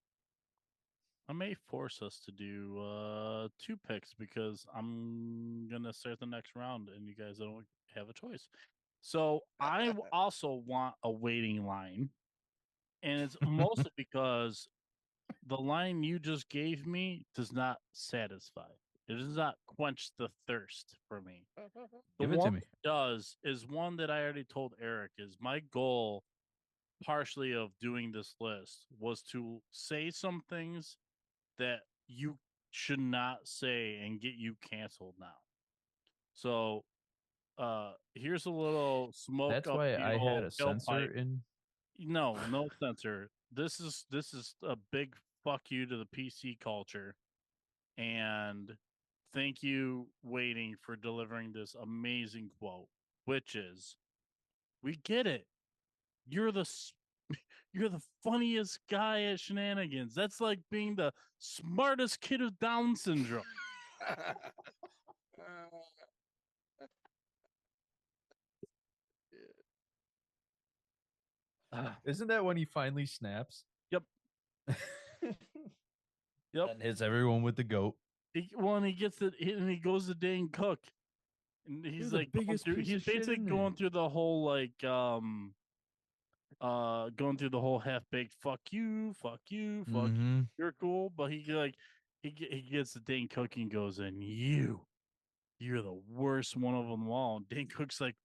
I may force us to do 2 picks because I'm gonna start the next round and you guys don't have a choice. So I also want a waiting line, and it's mostly because the line you just gave me does not satisfy. It does not quench the thirst for me. The Give it to one me. that does is one that I already told Eric is my goal, partially of doing this list, was to say some things that you should not say and get you canceled now. So here's a little smoke That's up why the I had old a censor tailpipe. in. No censor. This is a big fuck you to the PC culture, and thank you, Waiting, for delivering this amazing quote, which is, "We get it. You're the you're the funniest guy at shenanigans. That's like being the smartest kid with Down syndrome." Isn't that when he finally snaps? Yep. Yep. And hits everyone with the goat. When he gets it, and he goes to Dane Cook, and he's You're the like going biggest through. piece He's of shit basically in there. going through the whole going through the whole half baked fuck you, Mhm. you're cool, but he gets the Dane Cook and goes, and you're the worst one of them all. And Dane Cook's like,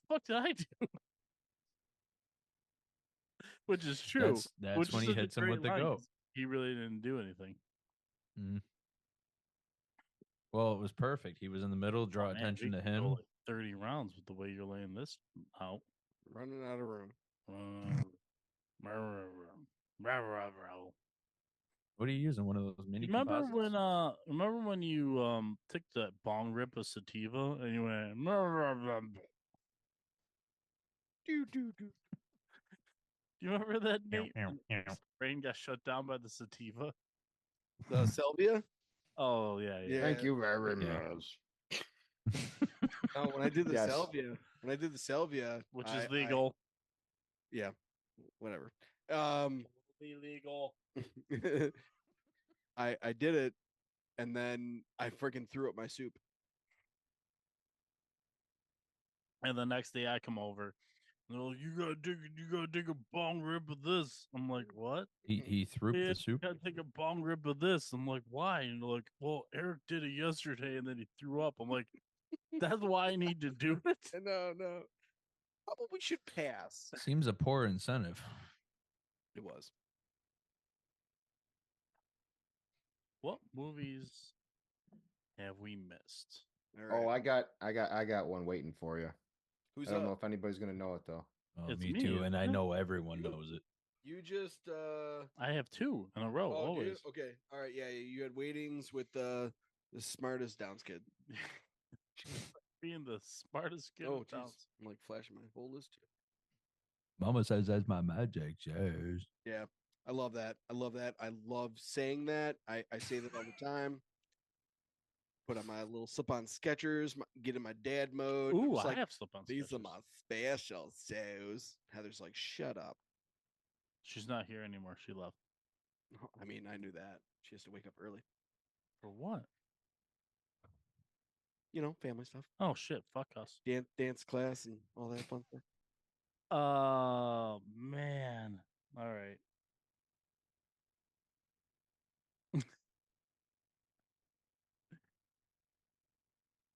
"What the fuck did I do?" Which is true. That's Which when is he such a hits him great with the line, goat. 'cause he really didn't do anything. Mhm. Well, it was perfect. He was in the middle, draw Oh, man, attention we to could go him. like 30 rounds with the way you're laying this out. Running out of room. What are you using? One of those mini Remember composites? when you took that bong rip of sativa and you went do you remember that, Nate? When his brain got shut down by the sativa. The Selvia. Oh yeah. Thank you very Yeah. much. No, when I did the Yes. Salvia, Which is legal. Yeah, whatever. Illegal. I did it, and then I freaking threw up my soup. And the next day I come over. And they're like, you gotta take a bong rip of this. I'm like, what? He threw Yeah, the soup. you gotta take a bong rip of this. I'm like, why? And they're like, well, Eric did it yesterday and then he threw up. I'm like, that's why I need to do it. No. Probably should pass. Seems a poor incentive. It was. What movies have we missed? All right. Oh, I got one waiting for you. Who's I don't know up? if anybody's gonna know it though. Oh, It's me me, too, and I isn't it? know everyone knows it. You just I have 2 in a row, oh, do you? always. Okay. All right. Yeah, you had waitings with the smartest Downs kid. Being the smartest kid. Oh, in jeez. town. I'm like flashing my whole list here. Mama says that's my magic. Cheers. Yeah, I love that. I love saying that. I say that all the time. put on my little slip-on Skechers, get in my dad mode. I'm Ooh, just I like, have slip-on these are Skechers. my special shoes. Heather's like, shut up. She's not here anymore. She left. I mean, I knew that. She has to wake up early. For what? You know, family stuff. Oh shit! Fuck us. Dance class and all that fun stuff. Oh man. All right.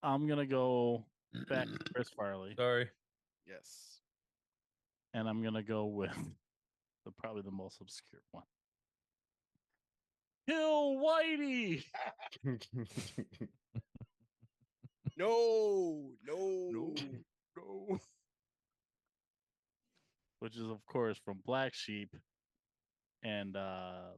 I'm gonna go back to Chris Farley, Sorry. Yes. and I'm gonna go with probably the most obscure one. Kill Whitey. No. Which is of course from Black Sheep, and I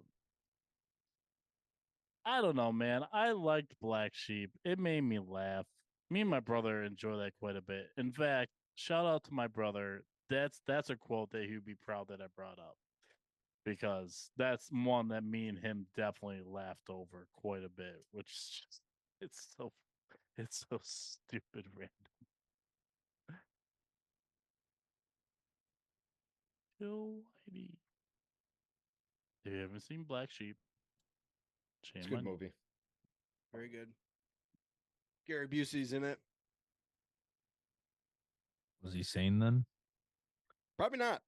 don't know, man. I liked Black Sheep. It made me laugh. Me and my brother enjoy that quite a bit. In fact, shout out to my brother. That's a quote that he would be proud that I brought up, because that's one that me and him definitely laughed over quite a bit, which is just it's so stupid random. Kill Whitey. If you haven't seen Black Sheep, It's shame a good on you. movie. Very good. Gary Busey's in it. Was he sane then? Probably not.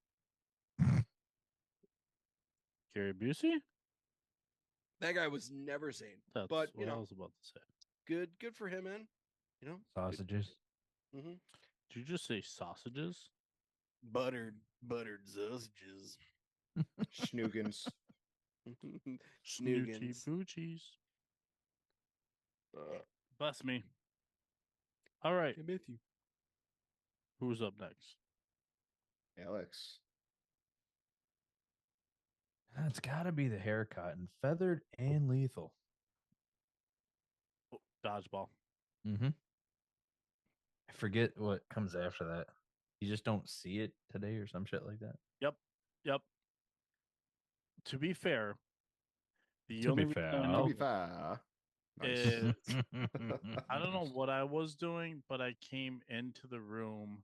Gary Busey? That guy was never sane. That's But what you I know, was about to say. good for him, man. You know, Sausages. mm-hmm. Did you just say sausages? buttered sausages. Schnoogans. Snooty Schnoogans. Poochies. Bless me. All right. Matthew. Who's up next? Alex. It's got to be the haircut and feathered and lethal. Oh, dodgeball. Mm-hmm. I forget what comes after that. You just don't see it today or some shit like that. Yep. To be fair, the To only be reason fair. I To know be fair. Nice. is I don't know what I was doing, but I came into the room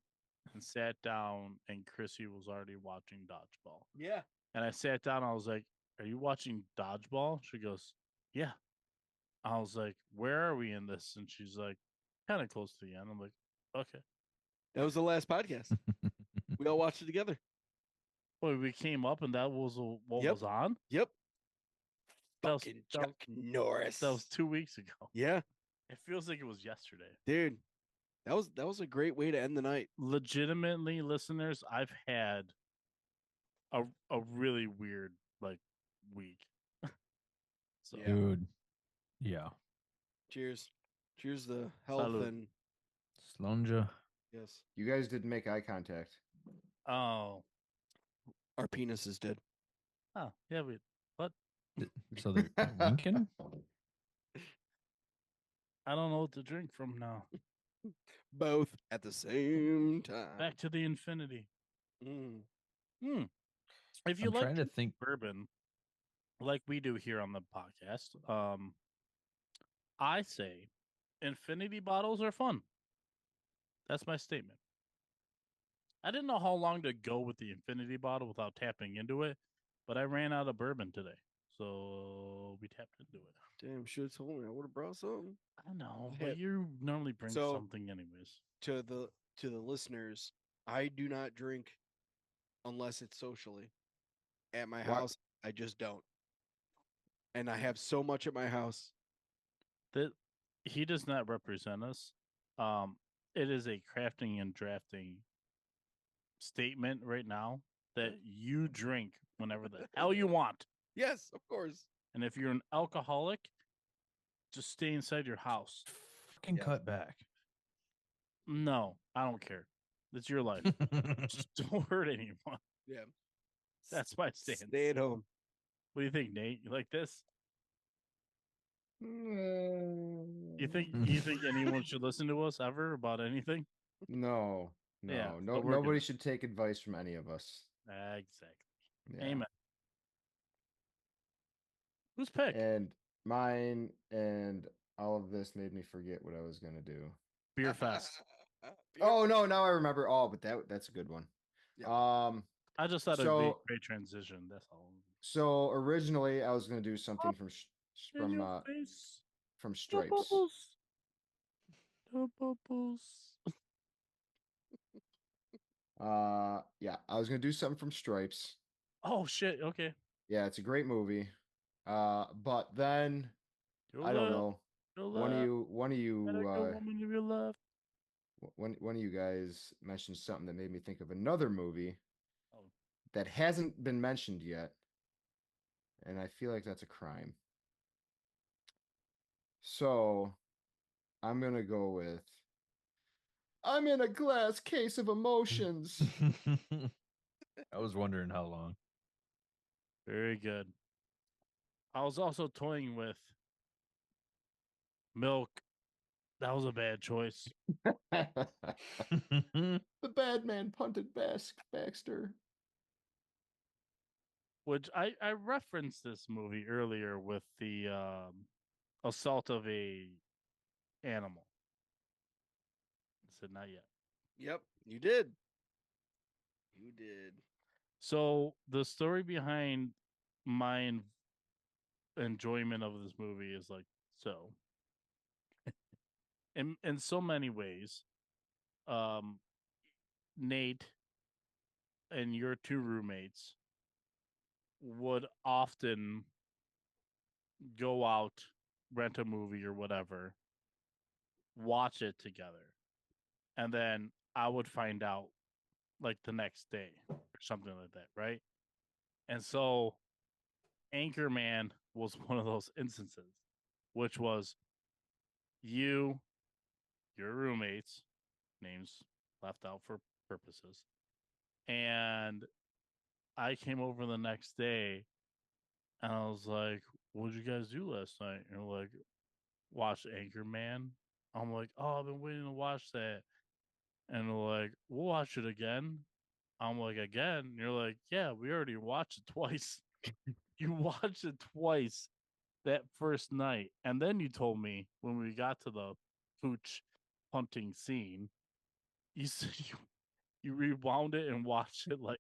and sat down, and Chrissy was already watching dodgeball. Yeah. And I sat down. I was like, "Are you watching dodgeball?" She goes, "Yeah." I was like, "Where are we in this?" And she's like, "Kind of close to the end." I'm like, "Okay." That was the last podcast. We all watched it together. Well, we came up, and that was what Yep. was on. Yep. That was- Fucking that Chuck Norris. That was 2 weeks ago. Yeah, It feels like it was yesterday. dude. That was a great way to end the night. Legitimately, listeners, I've had a really weird week. So Yeah. Dude. Yeah. Cheers. Cheers to health Salud. and Slunja. yes. You guys didn't make eye contact. Oh, Our penises did. yeah, we what? So they're winking? I don't know what to drink from now. Both at the same time. Back to the infinity. Mm. If you I'm like trying to think. bourbon, like we do here on the podcast, I say infinity bottles are fun. That's my statement. I didn't know how long to go with the infinity bottle without tapping into it, but I ran out of bourbon today, so we tapped into it. Damn, should have told me. I would have brought something. I know, I but had- you normally bring So- something anyways. To the listeners, I do not drink unless it's socially. At my Why- house, I just don't. And I have so much at my house. That he does not represent us. It is a crafting and drafting statement right now that you drink whenever the hell you want. Yes, of course. And if you're an alcoholic, just stay inside your house. Fucking Yeah. cut back. No, I don't care. It's your life. Just don't hurt anyone. Yeah. That's my stance. Stay at home. What do you think, Nate? You like this? You think anyone should listen to us ever about anything? No, Yeah, no, so we're nobody good. should take advice from any of us. Exactly. Yeah. Amen. Who's pick? And mine, and All of this made me forget what I was gonna do. Beer Fest. Oh no, now I remember. Oh, but that's a good one. Yeah. I just thought it'd be a So great transition. That's all. so originally I was gonna do something In your from face. from No Stripes. bubbles. No bubbles. Yeah, I was gonna do something from Stripes. Oh shit. Okay. Yeah, it's a great movie. But then Your I don't love. know. Your One of love. you, one of Better you, go woman of your love. one of you guys mentioned something that made me think of another movie Oh. that hasn't been mentioned yet, and I feel like that's a crime. So I'm gonna go with I'm in a glass case of emotions. I was wondering how long. Very good. I was also toying with Milk. That was a bad choice. The bad man punted Baxter. Which I referenced this movie earlier with the assault of a animal. I said not yet. Yep, you did. You did. So the story behind my enjoyment of this movie is like so. In so many ways, um, Nate and your two roommates would often go out, rent a movie or whatever, watch it together, and then I would find out like the next day or something like that, right? And so Anchorman was one of those instances, which was you, your roommates, names left out for purposes, and I came over the next day and I was like, "What did you guys do last night?" And they're like, "Watch Anchorman." I'm like, "Oh, I've been waiting to watch that." And they're like, "We'll watch it again." I'm like, "Again?" And you're like, "Yeah, we already watched it twice." You watched it twice that first night. And then you told me when we got to the pooch hunting scene, you said you rewound it and watched it like,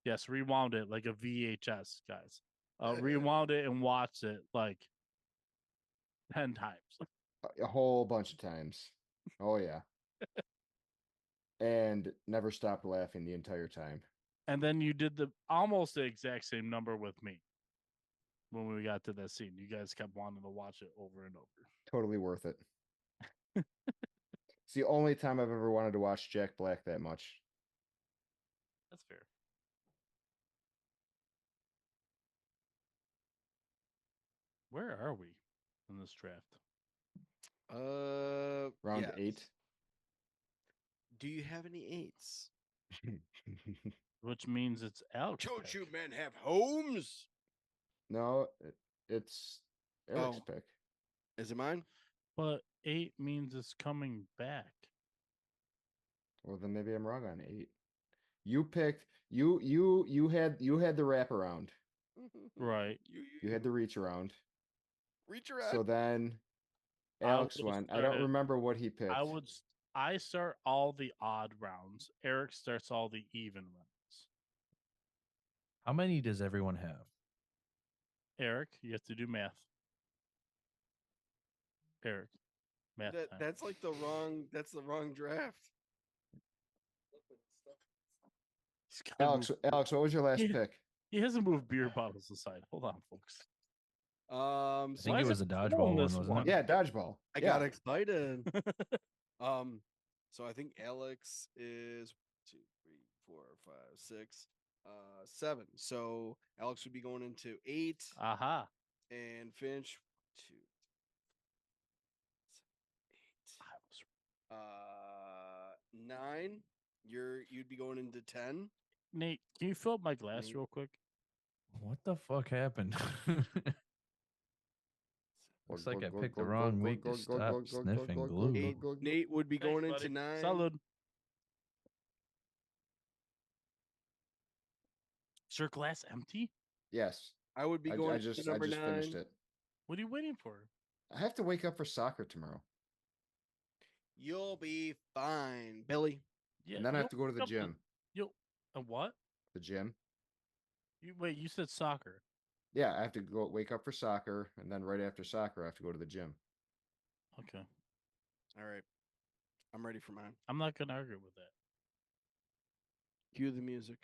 yes, rewound it like a VHS, guys. Rewound it and watched it like 10 times. A whole bunch of times. Oh yeah. And never stopped laughing the entire time. And then you did the almost the exact same number with me when we got to that scene. You guys kept wanting to watch it over and over. Totally worth it. It's the only time I've ever wanted to watch Jack Black that much. That's fair. Where are we in this draft? Round yes. 8. Do you have any eights? Which means it's Alex. Don't you men have homes? No, it's Eric's Oh. pick. Is it mine? But 8 means it's coming back. Well, then maybe I'm wrong on 8. You picked you had the wraparound. Right. You had the reach around. Reach around. So then I Alex would've went. I don't started- remember what he picked. I start all the odd rounds. Eric starts all the even rounds. How many does everyone have? Eric, you have to do math. Eric, math time. That's like the wrong draft. He's gotta Alex, move- Alex, what was your last Yeah. pick? He hasn't moved beer bottles aside. Hold on, folks. I So think Why it is was it a dodgeball pulling one, this wasn't one? it? Yeah, dodgeball. I Yeah. got excited. So I think Alex is 2, 3, 4, 5, 6, 7. So Alex would be going into 8, Aha. and Finch 2, 8. 9. You'd be going into 10. Nate, can you fill up my glass Nate. real quick? What the fuck happened? Looks like I picked the wrong week to stop sniffing glue. Nate would be going Thanks, into buddy. 9. Salud. Is your glass empty? Yes. I would be I going just to number 9. finished it. What are you waiting for? I have to wake up for soccer tomorrow, You'll be fine, Billy. Yeah, and then I have you'll to go to the wake up gym. You'll what? The gym. Wait, you said soccer. Yeah, I have to go wake up for soccer, and then right after soccer, I have to go to the gym. Okay, All right. I'm ready for mine. I'm not gonna argue with that. Cue the music.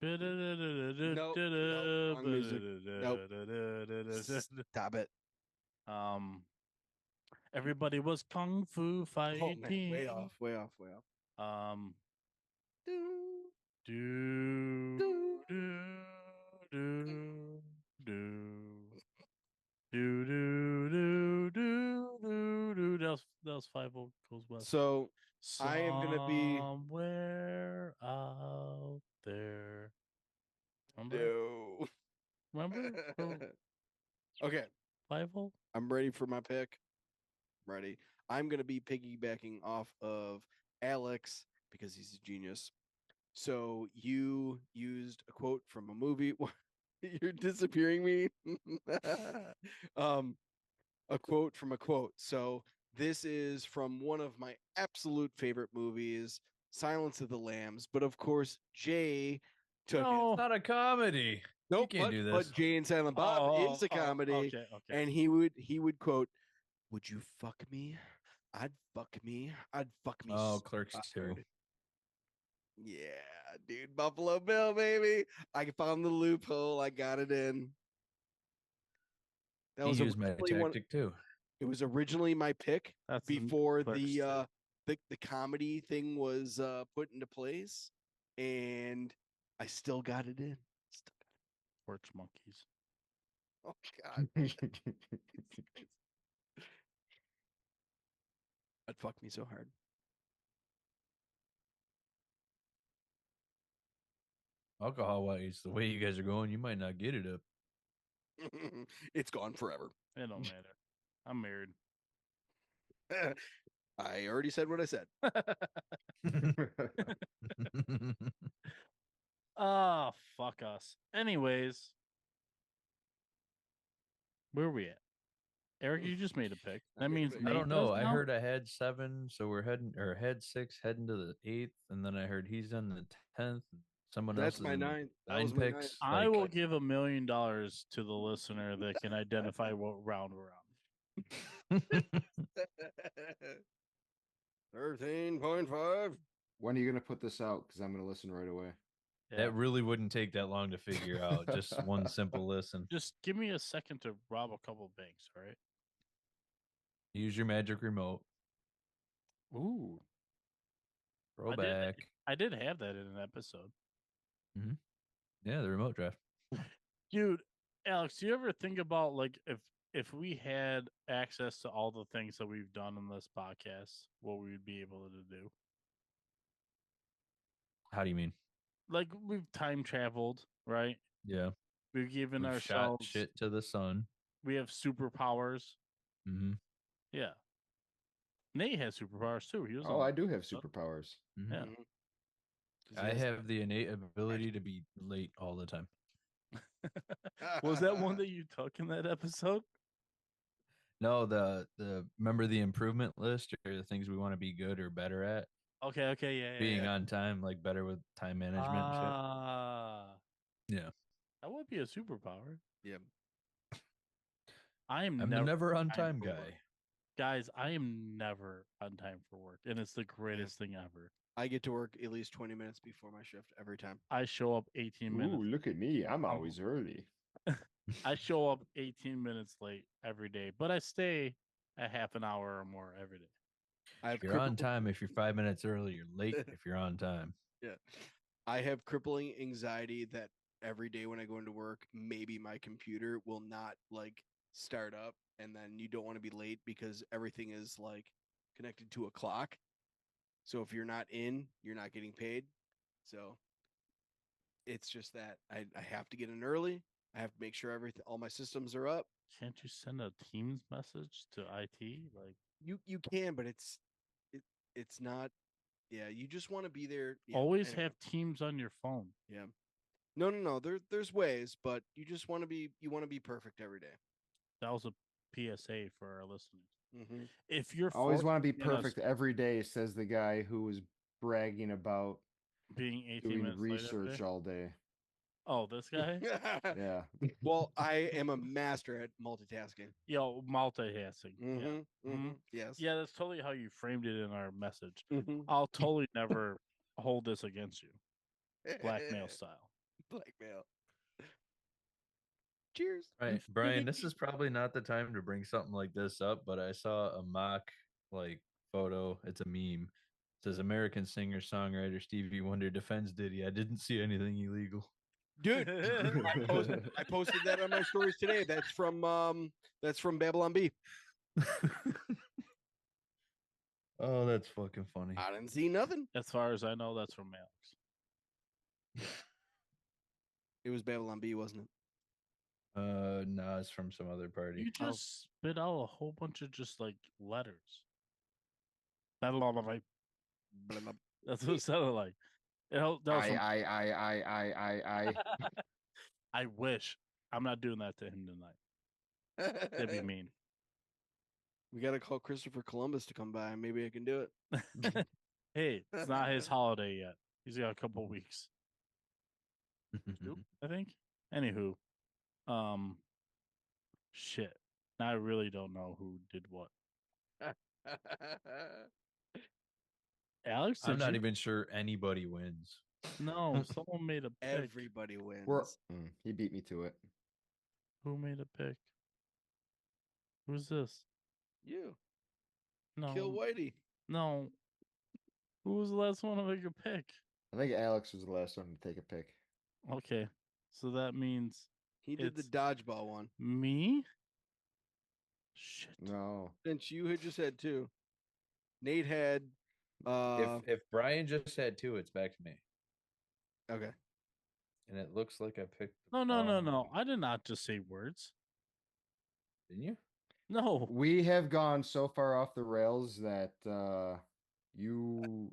Nope, Nope, wrong music. Nope. Stop it. Everybody was kung fu Oh, fighting. man. Way off, way off, way off. Do Do, do do, do do do do do do do do do. That was five goes west. So I am gonna be Somewhere out there. Remember? no. Remember? Okay, Five hole? I'm ready for my pick. Ready. I'm gonna be piggybacking off of Alex because he's a genius. So you used a quote from a movie. You're disappearing me. um, a quote from a quote. So this is from one of my absolute favorite movies, Silence of the Lambs. But of course, Jay took it. It's not a comedy. Nope, can't do but this. Jay and Silent Bob is a comedy, Okay. and he would quote, "Would you fuck me? I'd fuck me. I'd fuck me." Oh, so Clerks 2. hard." Yeah, dude, Buffalo Bill, baby. I found the loophole. I got it in. That He was used my originally one. tactic too. It was originally my pick That's before Clerks the too. the comedy thing was put into place, and I still got it in. Still Porch monkeys. got it. Oh God, I'd fuck me so hard. Alcohol wise, the way you guys are going, you might not get it up. It's gone forever. It don't matter. I'm married. I already said what I said. Ah, fuck us. Anyways, where are we at? Eric, you just made a pick. That means I I Nate don't does know. I now? heard I had 7, so we're heading or had 6 heading to the 8th, and then I heard he's on the 10th. Someone That's else is my in nine. That 9 was my picks. I Like, will give $1 million to the listener that can identify what round we're on. 13.5. When are you gonna put this out? Because I'm gonna listen right away. Yeah. that really wouldn't take that long to figure out. Just one simple listen. Just give me a second to rob a couple banks, all right? Use your magic remote. Ooh. Throw I did- back. I did have that in an episode. Yeah, the remote draft. Dude, Alex, do you ever think about like if we had access to all the things that we've done in this podcast, what we would be able to do? How do you mean? Like we've time traveled, right? Yeah. We've given We've shot ourselves shit to the sun. we have superpowers. Mm-hmm. Yeah. Nate has superpowers too. He doesn't Oh, I do have superpowers. Yeah. I have the innate ability to be late all the time. Was that one that you took in that episode? No, the remember the improvement list or the things we want to be good or better at? Okay, yeah. Being on time, like better with time management and shit. Yeah. That would be a superpower. Yeah. I'm I'm never, the never on time for guy. work. Guys, I am never on time for work, and it's the greatest thing ever. I get to work at least 20 minutes before my shift every time. I show up 18 minutes. Ooh, look at me! I'm always early. I show up 18 minutes late every day, but I stay a half an hour or more every day. I have You're on crippling- time if you're 5 minutes early. You're late if you're on time. Yeah. I have crippling anxiety that every day when I go into work, maybe my computer will not like start up, and then you don't want to be late because everything is like connected to a clock. So if you're not in, you're not getting paid. So it's just that I have to get in early. I have to make sure all my systems are up. Can't you send a Teams message to IT? Like You can, but it's not. Yeah, you just want to be there. Yeah, always anyway. have Teams on your phone. Yeah. No. There's ways, but you just want to be perfect every day. That was a PSA for our listeners. Mm-hmm. If you're Always want to be forcing us perfect every day, says the guy who was bragging about being 18 doing minutes late every research day. all day. Oh, this guy? Yeah. Well, I am a master at multitasking. Yo, multitasking. Mm-hmm. Yeah. Mm-hmm. Mhm. Yes. Yeah, that's totally how you framed it in our message. Mm-hmm. I'll totally never hold this against you. Blackmail style. Blackmail. Cheers. Right, Brian, this is probably not the time to bring something like this up, but I saw a mock like photo. It's a meme. It says American singer songwriter Stevie Wonder defends Diddy. I didn't see anything illegal. Dude, I posted that on my stories today. That's from Babylon B. Oh, that's fucking funny. I didn't see nothing. As far as I know, that's from Alex. It was Babylon B, wasn't it? No, it's from some other party. You just spit out a whole bunch of just like letters. That's what it sounded like. That was from- I. I wish. I'm not doing that to him tonight. That'd be mean. We got to call Christopher Columbus to come by. Maybe I can do it. Hey, it's not his holiday yet. He's got a couple weeks. Two, I think. Anywho, shit. Now I really don't know who did what. Alex, I'm did not you? even sure anybody wins. No, someone made a pick. Everybody wins. He beat me to it. Who made a pick? Who's this? You. No. Kill Whitey. No. Who was the last one to make a pick? I think Alex was the last one to take a pick. Okay. So that means He did the It's- dodgeball one. me? Shit. No. Since you had just had two. Nate had If Brian just had two, it's back to me. okay. And it looks like I picked No. I did not just say words. Didn't you? No. We have gone so far off the rails that you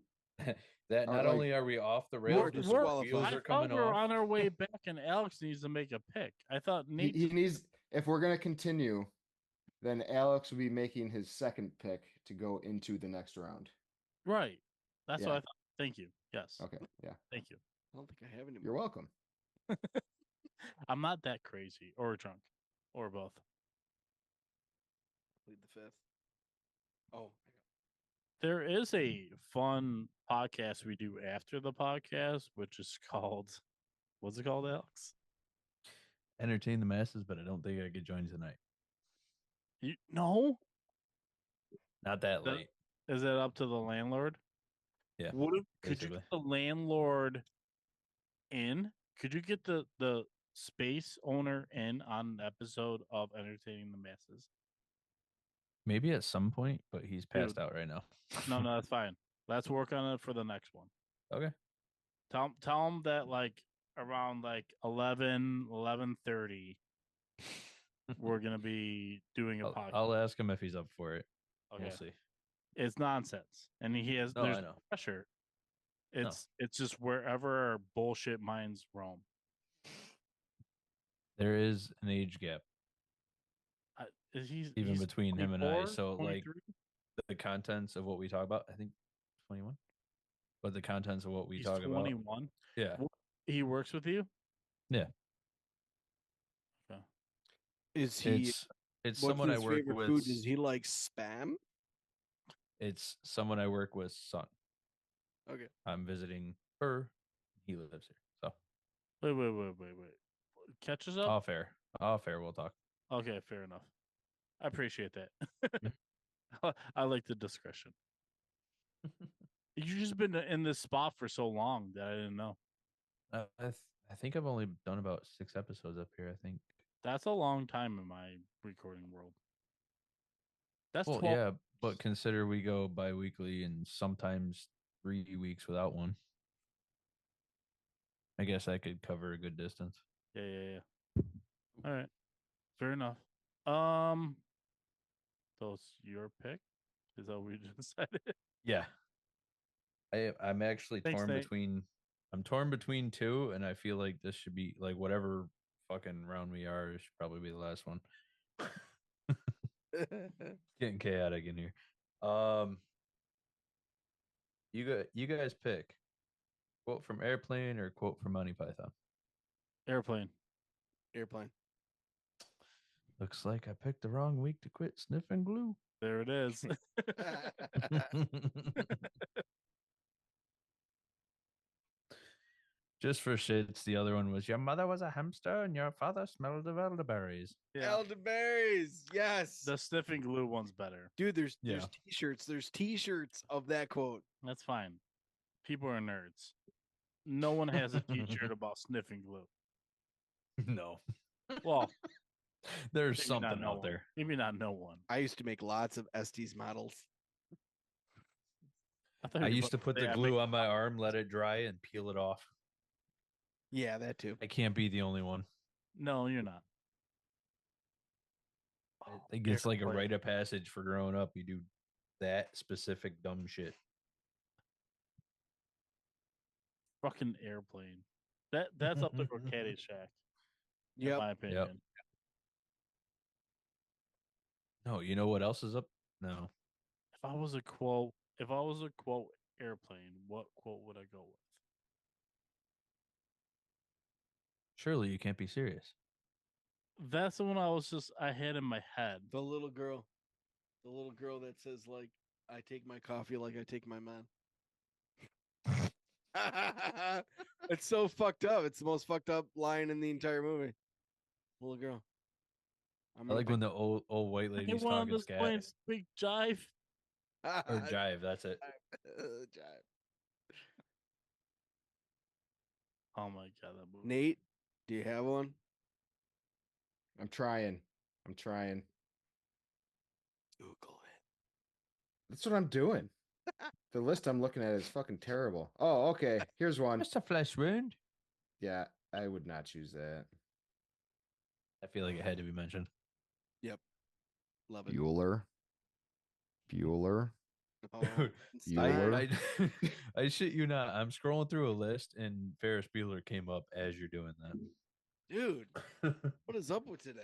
That Are not like- only are we off the You're rails, but the disqualified. wheels I are thought coming we were off. on our way back, and Alex needs to make a pick. I thought Nate. he needs, if we're gonna continue, then Alex will be making his second pick to go into the next round. Right. That's what Yeah. I thought. Thank you. Yes. Okay, yeah. Thank you. I don't think I have any You're more. welcome. I'm not that crazy or drunk or both. Plead the fifth. Oh, There is a fun podcast we do after the podcast, which is called, what's it called, Alex? Entertain the masses, but I don't think I could join tonight. No? Not that That- late. Is it up to the landlord? Yeah. What if, could you basically. get the landlord in? Could you get the space owner in on an episode of Entertaining the Masses? Maybe at some point, but he's passed Dude. out right now. No, that's fine. Let's work on it for the next one. Okay. Tell him that like around like 11:30 we're gonna be doing a podcast. I'll ask him if he's up for it. Okay. We'll see. It's nonsense, and he has No, there's I no know. pressure. It's just wherever our bullshit minds roam. There is an age gap He's even between him and I. 24, So, like, 23? the contents of what we talk about, I think 21. But the contents of what we He's talk about. 21. Yeah. He works with you. Yeah. Okay. is he? It's What's someone I his work favorite with. food? Does he like spam? It's someone I work with son. Okay. I'm visiting her. He lives here. So Wait. Catch us up. off air. Off air, we'll talk. Okay, fair enough. I appreciate that. I like the discretion. You've just been in this spot for so long that I didn't know. I think I've only done about 6 episodes up here. I think. That's a long time in my recording world. That's Well, 12. yeah, but consider we go bi-weekly and sometimes 3 weeks without one. I guess I could cover a good distance. Yeah. All right. Fair enough. So it's your pick? Is that what we just decided? Yeah. I'm actually Thanks, torn Nate. between. I'm torn between two, and I feel like this should be like whatever fucking round we are. It should probably be the last one. Getting chaotic in here. Um, you guys pick quote from Airplane or quote from Monty Python. Airplane. Airplane. Looks like I picked the wrong week to quit sniffing glue. There it is. Just for shits, the other one was your mother was a hamster and your father smelled of elderberries. Yeah. Elderberries. Yes. The sniffing glue one's better. Dude, there's Yeah. t-shirts. There's t-shirts of that quote. That's fine. People are nerds. No one has a t-shirt about sniffing glue. No. Well, There's maybe not something no out one. there. Maybe not no one. I used to make lots of Estes models. thought you I were used to about put say the I glue make- on my arm, let it dry, and peel it off. Yeah, that too. I can't be the only one. No, you're not. I think it's like a Airplane. rite of passage for growing up. You do that specific dumb shit. Fucking airplane. That's up there for Caddyshack, in Yep. my opinion. No, you know what else is up? No. If I was a quote airplane, what quote would I go with? Surely you can't be serious. That's the one I had in my head. The little girl. The little girl that says, like, I take my coffee like I take my man. It's so fucked up. It's the most fucked up line in the entire movie. Little girl. I like when the old white lady's Anyone on talking this scat plane speak jive? or jive. That's it. Jive. Oh my god, that movie. Nate, do you have one? I'm trying. Google it. That's what I'm doing. The list I'm looking at is fucking terrible. Oh, okay. Here's one. Just a flesh wound. Yeah, I would not choose that. I feel like it had to be mentioned. Love it. Bueller. Oh, Dude, it's Bueller. not. I shit you not. I'm scrolling through a list and Ferris Bueller came up as you're doing Dude, that. what is up with today?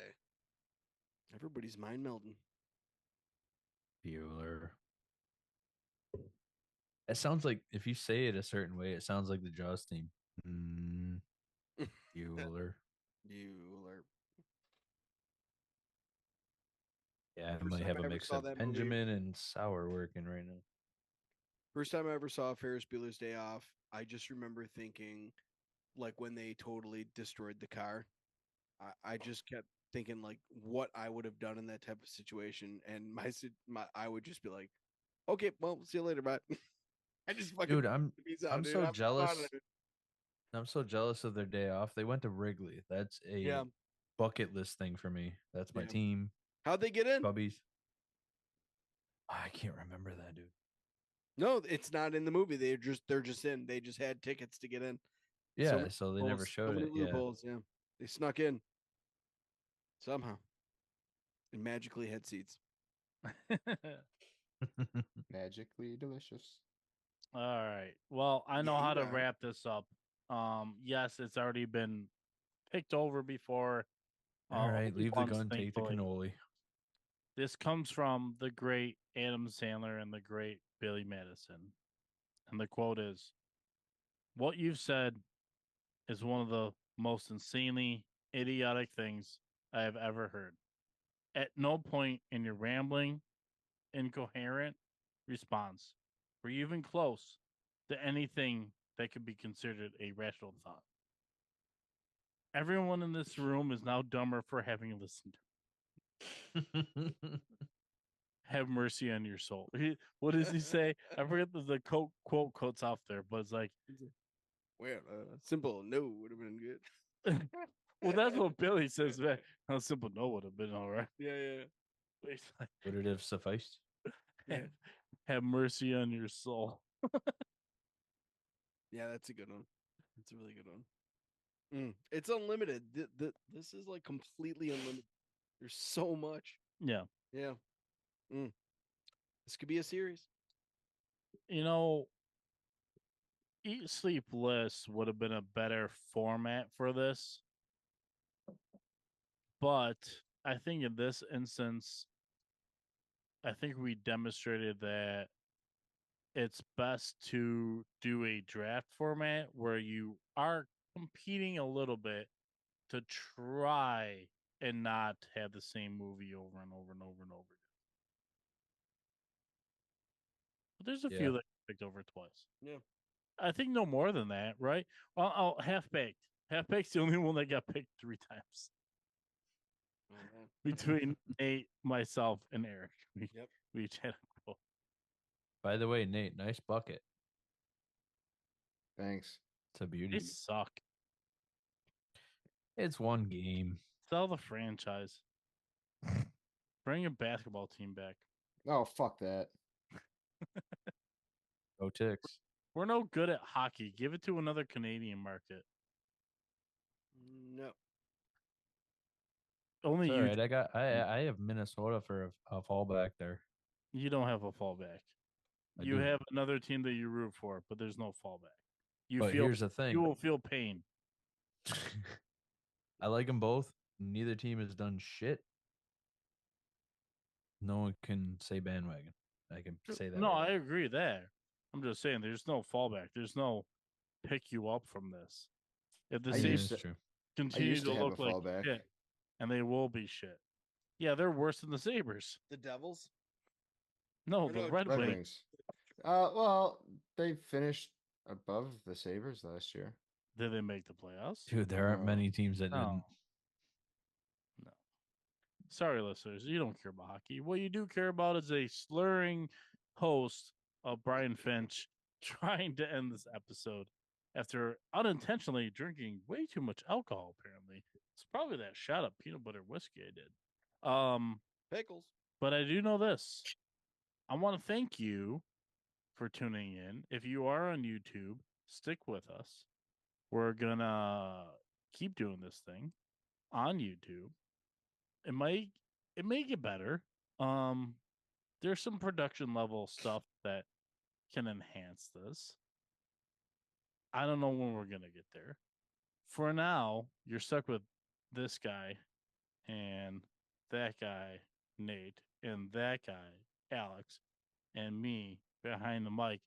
Everybody's mind melding. Bueller. It sounds like if you say it a certain way, it sounds like the Jaws theme. Bueller. Bueller. Yeah, I First might time have I a ever mix saw of that movie. Benjamin and Sour working right now. First time I ever saw Ferris Bueller's Day Off, I just remember thinking, like, when they totally destroyed the car, I just kept thinking, like, what I would have done in that type of situation. And I would just be like, okay, well, see you later, bye. I just fucking Dude, I'm peace out, dude. so I'm jealous. out of it. I'm so jealous of their day off. They went to Wrigley. That's a Yeah. bucket list thing for me. That's my Yeah. team. How'd they get in? Cubbies. I can't remember that, dude. No, it's not in the movie. They're just in. They just had tickets to get in. Yeah, many so they never loopholes, showed many it. Yeah. loopholes, yeah. They snuck in somehow and magically had seats. Magically delicious. All right. Well, I know Yeah, how to yeah. wrap this up. Yes, it's already been picked over before. All right, leave the once, gun, take the thankfully. cannoli. This comes from the great Adam Sandler and the great Billy Madison. And the quote is, "What you've said is one of the most insanely idiotic things I have ever heard. At no point in your rambling, incoherent response were you even close to anything that could be considered a rational thought. Everyone in this room is now dumber for having listened. Have mercy on your soul." What does he say? I forget the quote quotes off there, but it's like, Well, simple no would have been good. well, that's what Billy says, man. How simple no would have been all right. Yeah, yeah. But he's like, Would it have sufficed? Yeah. have mercy on your soul. Yeah, that's a good one. That's a really good one. It's unlimited. This is like completely unlimited. There's so much. Yeah. Yeah. This could be a series. You know, Eat Sleep List would have been a better format for this. But I think in this instance, I think we demonstrated that it's best to do a draft format where you are competing a little bit to try and not have the same movie over and over and over and over again. But there's a Yeah. few that picked over twice. Yeah. I think no more than that, right? Well, oh, Half Baked. Half Baked's the only one that got picked 3 times Oh, man. between Nate, myself, and Eric. Yep. We each had a quote. By the way, Nate, nice bucket. Thanks. It's a beauty. They suck. It's one game. Sell the franchise. Bring a basketball team back. Oh, fuck that. Go Ticks. We're no good at hockey. Give it to another Canadian market. No. Only It's all you. right. I have Minnesota for a fallback there. You don't have a fallback. I You do. have another team that you root for, but there's no fallback. You But feel here's the thing. you will feel pain. I like them both. Neither team has done shit. No one can say bandwagon. I can say that. No, right I now. agree there. I'm just saying there's no fallback. There's no pick you up from this. If the I Yeah, Sabres used it's to- true. continue used to to have look a like fallback. shit, and they will be shit. Yeah, they're worse than the Sabres. The Devils? No, Or the no, Red Red Wings. Wings. Well, they finished above the Sabres last year. Did they make the playoffs? Dude, there aren't No. many teams that No. didn't. No. Sorry, listeners. You don't care about hockey. What you do care about is a slurring host of Brian Finch trying to end this episode after unintentionally drinking way too much alcohol, apparently. It's probably that shot of peanut butter whiskey I did. Pickles. But I do know this. I want to thank you for tuning in. If you are on YouTube, stick with us. We're gonna keep doing this thing on YouTube. It may get better. There's some production level stuff that can enhance this. I don't know when we're gonna get there. For now, you're stuck with this guy and that guy, Nate, and that guy, Alex, and me behind the mic,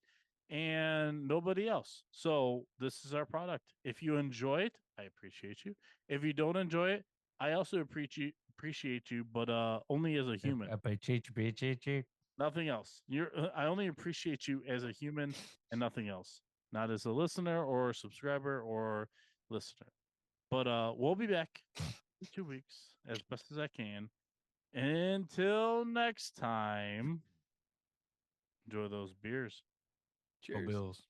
and nobody else. So this is our product. If you enjoy it, I appreciate you. If you don't enjoy it, I also appreciate you, but only as a human. Nothing else. I only appreciate you as a human and nothing else. Not as a listener or subscriber or listener. But we'll be back in 2 weeks as best as I can. Until next time, enjoy those beers. Go Bills.